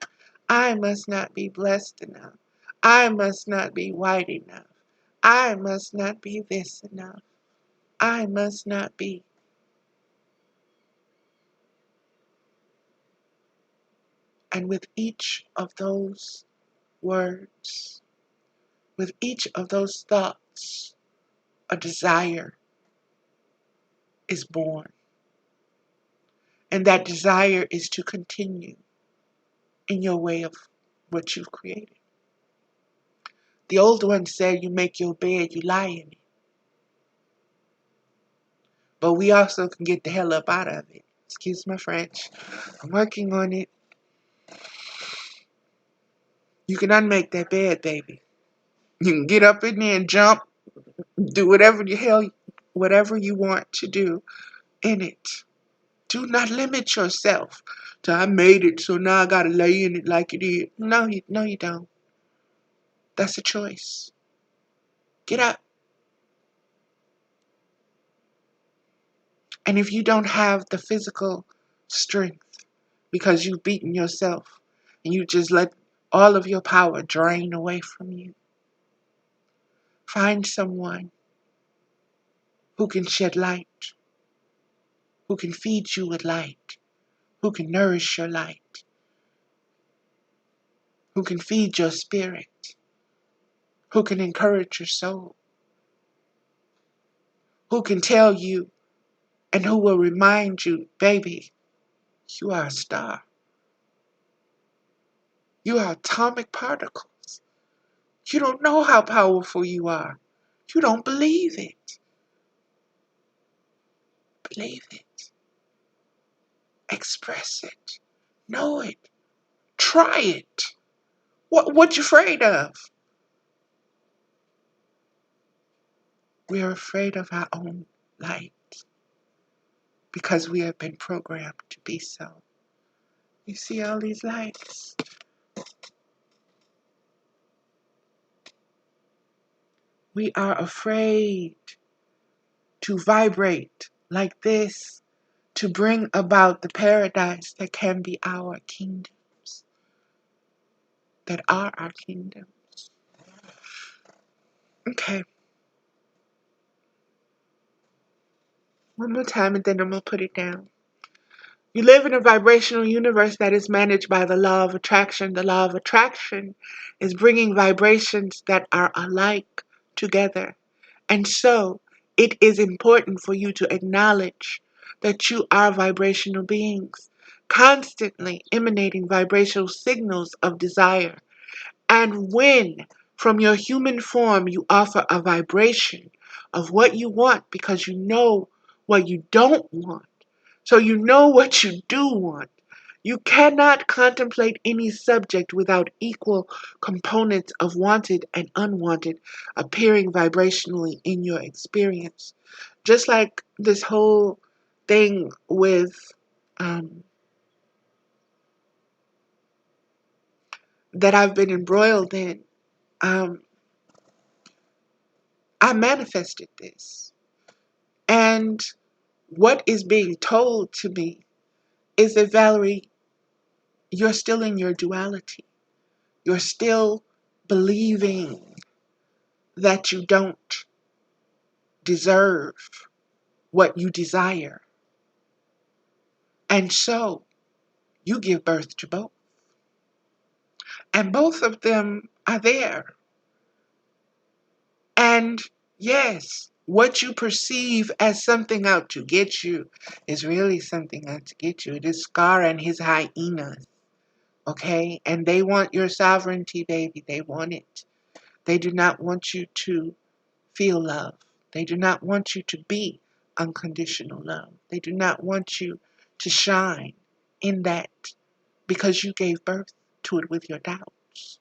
I must not be blessed enough. I must not be white enough. I must not be this enough. I must not be. And with each of those words, with each of those thoughts, a desire is born. And that desire is to continue in your way of what you've created. The old one said, you make your bed, you lie in it. But we also can get the hell up out of it. Excuse my French. I'm working on it. You can unmake that bed, baby. You can get up in there and jump, do whatever the hell, whatever you want to do in it. Do not limit yourself to I made it, so now I gotta lay in it like it is. No, you don't. That's a choice. Get up. And if you don't have the physical strength because you've beaten yourself and you just let all of your power drain away from you, find someone who can shed light, who can feed you with light, who can nourish your light, who can feed your spirit, who can encourage your soul, who can tell you and who will remind you, baby, you are a star. You are atomic particles. You don't know how powerful you are. You don't believe it. Believe it. Express it. Know it. Try it. What you afraid of? We are afraid of our own light because we have been programmed to be so. You see all these lights? We are afraid to vibrate like this to bring about the paradise that can be our kingdoms, that are our kingdoms. Okay. One more time and then I'm going to put it down. You live in a vibrational universe that is managed by the law of attraction. The law of attraction is bringing vibrations that are alike together. And so it is important for you to acknowledge that you are vibrational beings, constantly emanating vibrational signals of desire. And when from your human form you offer a vibration of what you want because you know what you don't want, so you know what you do want. You cannot contemplate any subject without equal components of wanted and unwanted appearing vibrationally in your experience. Just like this whole thing with that I've been embroiled in, I manifested this. And what is being told to me is that, Valerie, you're still in your duality. You're still believing that you don't deserve what you desire. And so you give birth to both. And both of them are there. And yes, what you perceive as something out to get you is really something out to get you. It is Scar and his hyenas. Okay? And they want your sovereignty, baby. They want it. They do not want you to feel love. They do not want you to be unconditional love. They do not want you to shine in that because you gave birth to it with your doubts.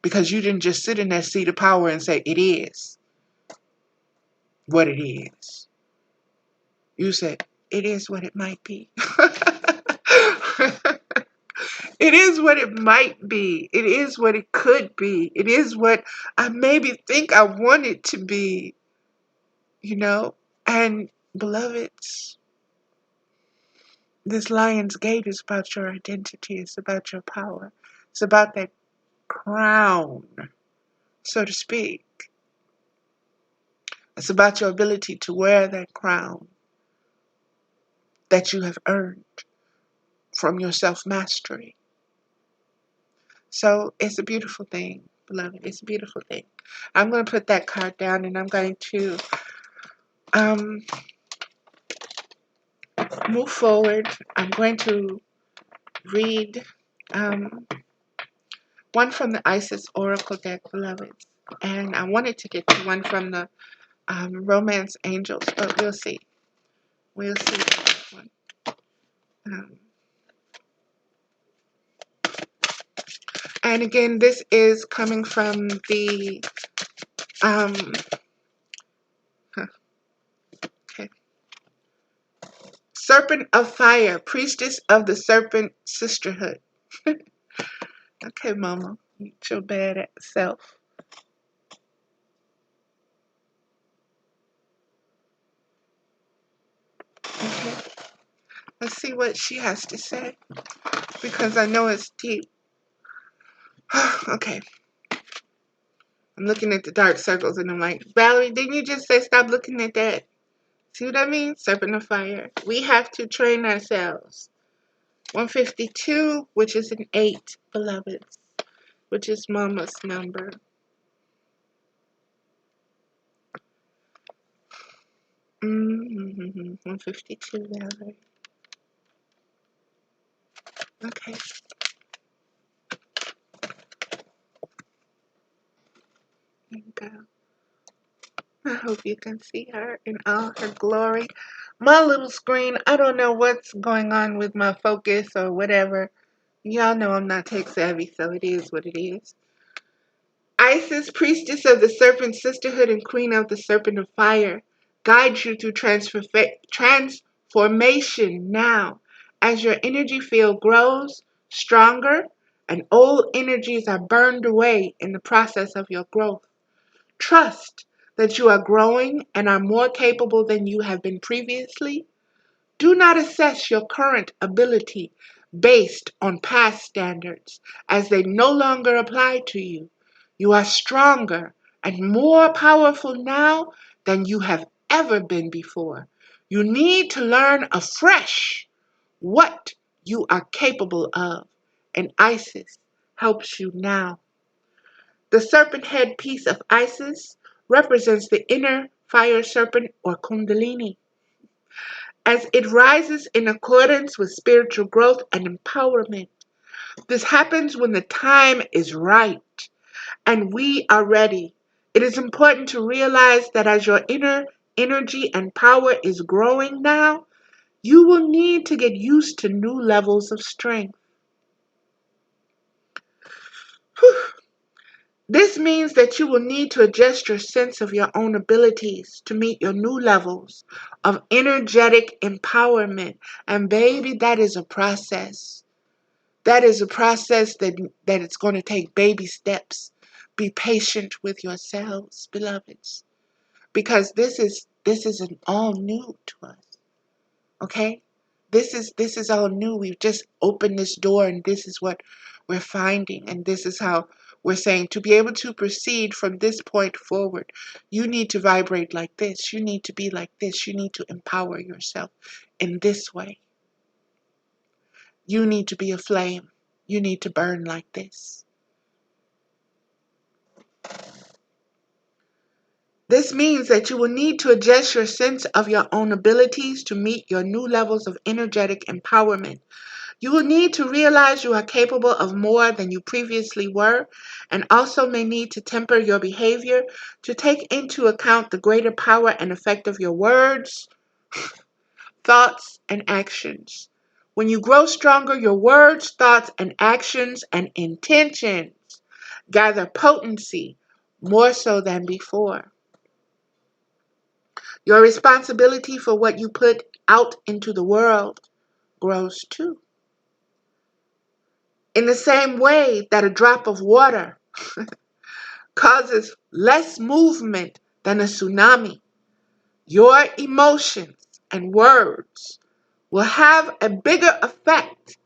Because you didn't just sit in that seat of power and say, it is what it is. You said, it is what it might be. It is what it might be. It is what it could be. It is what I maybe think I want it to be. You know? And beloveds, This Lion's Gate is about your identity. It's about your power. It's about that crown, so to speak. It's about your ability to wear that crown that you have earned from your self-mastery. So it's a beautiful thing, beloved. It's a beautiful thing. I'm going to put that card down and I'm going to move forward. I'm going to read one from the Isis Oracle deck, beloved. And I wanted to get to one from the Romance Angels, but we'll see. We'll see this one. And again, this is coming from the okay. Serpent of Fire, Priestess of the Serpent Sisterhood. Okay, Mama, it's your bad self. Okay, let's see what she has to say because I know it's deep. Okay, I'm looking at the dark circles and I'm like, Valerie, didn't you just say stop looking at that? See what I mean? Serpent of Fire. We have to train ourselves. 152, which is an 8, beloveds, which is Mama's number. 152, Valerie. Okay. There you go. I hope you can see her in all her glory. My little screen, I don't know what's going on with my focus or whatever. Y'all know I'm not tech savvy, so it is what it is. Isis, priestess of the serpent sisterhood and queen of the serpent of fire, guides you through transformation now as your energy field grows stronger and old energies are burned away in the process of your growth. Trust that you are growing and are more capable than you have been previously. Do not assess your current ability based on past standards, as they no longer apply to you. You are stronger and more powerful now than you have ever been before. You need to learn afresh what you are capable of, and Isis helps you now. The serpent head piece of Isis represents the inner fire serpent or Kundalini as it rises in accordance with spiritual growth and empowerment. This happens when the time is right and we are ready. It is important to realize that as your inner energy and power is growing now, you will need to get used to new levels of strength. Whew. This means that you will need to adjust your sense of your own abilities to meet your new levels of energetic empowerment. And baby, that is a process. That is a process that it's going to take baby steps. Be patient with yourselves, beloveds, because this is an all new to us. Okay? This is all new. We've just opened this door and this is what we're finding, and this is how we're saying to be able to proceed from this point forward, you need to vibrate like this. You need to be like this. You need to empower yourself in this way. You need to be a flame. You need to burn like this. This means that you will need to adjust your sense of your own abilities to meet your new levels of energetic empowerment. You will need to realize you are capable of more than you previously were, and also may need to temper your behavior to take into account the greater power and effect of your words, thoughts, and actions. When you grow stronger, your words, thoughts, and actions and intentions gather potency more so than before. Your responsibility for what you put out into the world grows too. In the same way that a drop of water causes less movement than a tsunami, your emotions and words will have a bigger effect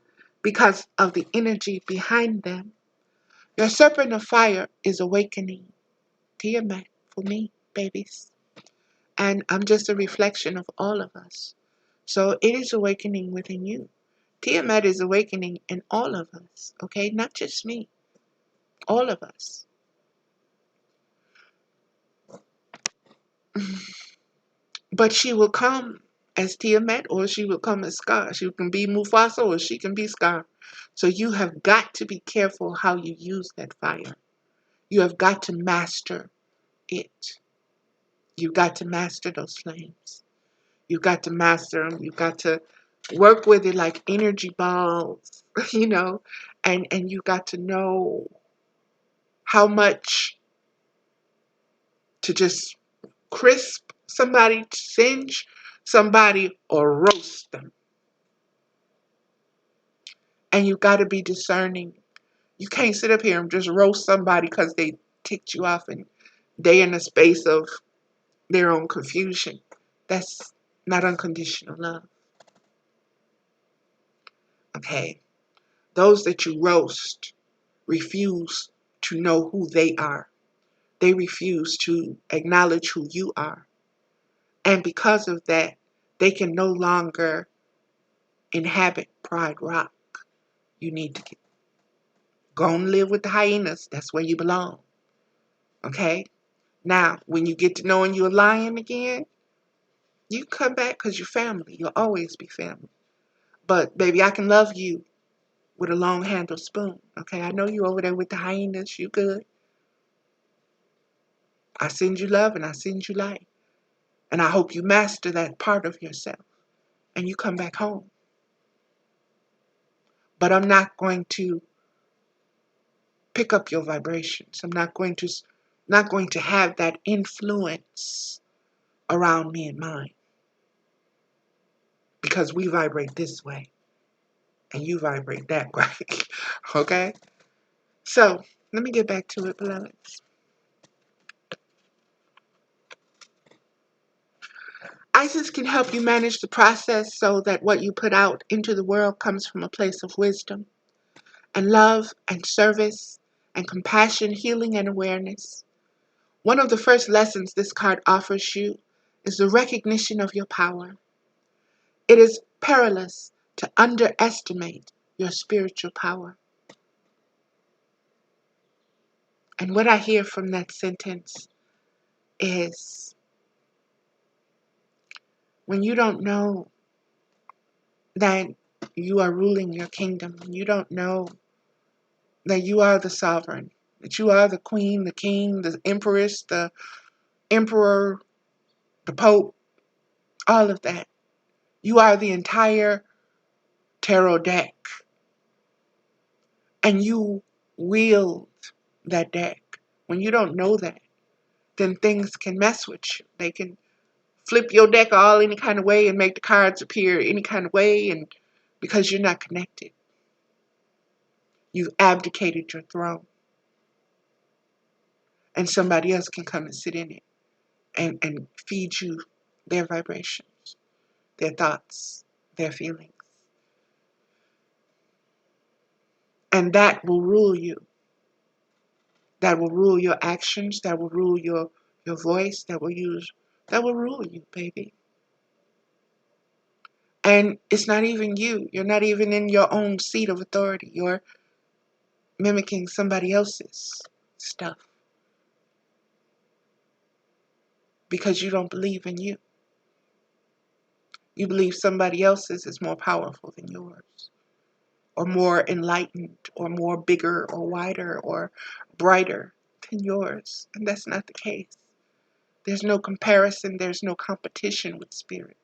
because of the energy behind them. Your serpent of fire is awakening. Tiamat for me, babies. And I'm just a reflection of all of us. So it is awakening within you. Tiamat is awakening in all of us, okay? Not just me, all of us. But she will come as Tiamat or she will come as Scar. She can be Mufasa or she can be Scar. So you have got to be careful how you use that fire. You have got to master it. You've got to master those flames. You've got to master them. You've got to work with it like energy balls, and you've got to know how much to just crisp somebody, singe somebody, or roast them. And you got to be discerning. You can't sit up here and just roast somebody because they ticked you off and they in a space of their own confusion. That's not unconditional love. Okay? Those that you roast refuse to know who they are. They refuse to acknowledge who you are. And because of that, they can no longer inhabit Pride Rock. You need to go and live with the hyenas. That's where you belong. Okay? Now, when you get to knowing you're a lion again, you come back because you're family. You'll always be family. But, baby, I can love you with a long-handled spoon. Okay? I know you over there with the hyenas. You good. I send you love and I send you light. And I hope you master that part of yourself and you come back home. But I'm not going to pick up your vibrations. I'm not going to have that influence around me and mine. Because we vibrate this way and you vibrate that way. Okay? So, let me get back to it, beloveds. Isis can help you manage the process so that what you put out into the world comes from a place of wisdom and love and service and compassion, healing and awareness. One of the first lessons this card offers you is the recognition of your power. It is perilous to underestimate your spiritual power. And what I hear from that sentence is when you don't know that you are ruling your kingdom, when you don't know that you are the sovereign, that you are the queen, the king, the empress, the emperor, the pope, all of that. You are the entire tarot deck. And you wield that deck. When you don't know that, then things can mess with you. They can flip your deck all any kind of way and make the cards appear any kind of way, and because you're not connected. You've abdicated your throne. And somebody else can come and sit in it and feed you their vibrations, their thoughts, their feelings. And that will rule you. That will rule your actions. That will rule your voice. That will rule you, baby. And it's not even you. You're not even in your own seat of authority. You're mimicking somebody else's stuff because you don't believe in you. You believe somebody else's is more powerful than yours, or more enlightened, or more bigger, or wider, or brighter than yours. And that's not the case. There's no comparison. There's no competition with spirit.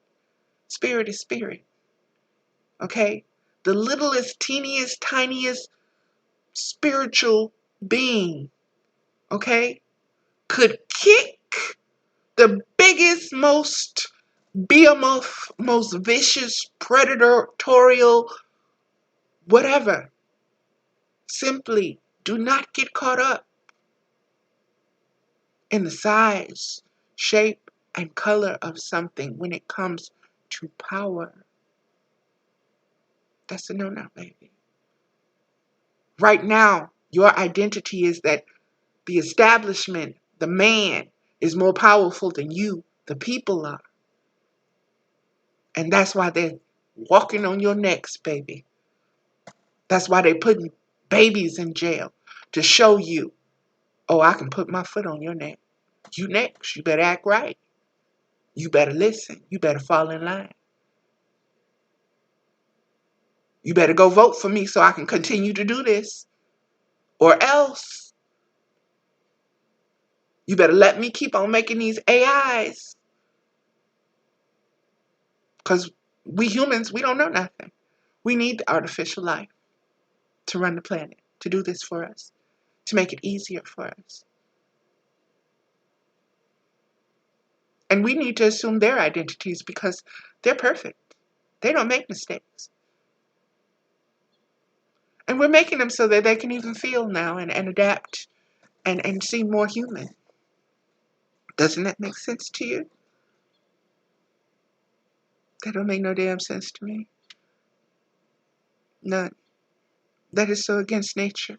Spirit is spirit. Okay? The littlest, teeniest, tiniest spiritual being, okay, could kick the biggest, most behemoth, most vicious, predatorial, whatever. Simply do not get caught up in the size, shape, and color of something when it comes to power. That's a no-no, baby. Right now, your identity is that the establishment, the man, is more powerful than you, the people are. And that's why they're walking on your necks, baby. That's why they're putting babies in jail to show you, oh, I can put my foot on your neck. You next. You better act right. You better listen. You better fall in line. You better go vote for me so I can continue to do this. Or else, you better let me keep on making these AIs. Because we humans, we don't know nothing. We need the artificial life to run the planet, to do this for us, to make it easier for us. And we need to assume their identities because they're perfect. They don't make mistakes. And we're making them so that they can even feel now and adapt and seem more human. Doesn't that make sense to you? That don't make no damn sense to me. None. That is so against nature.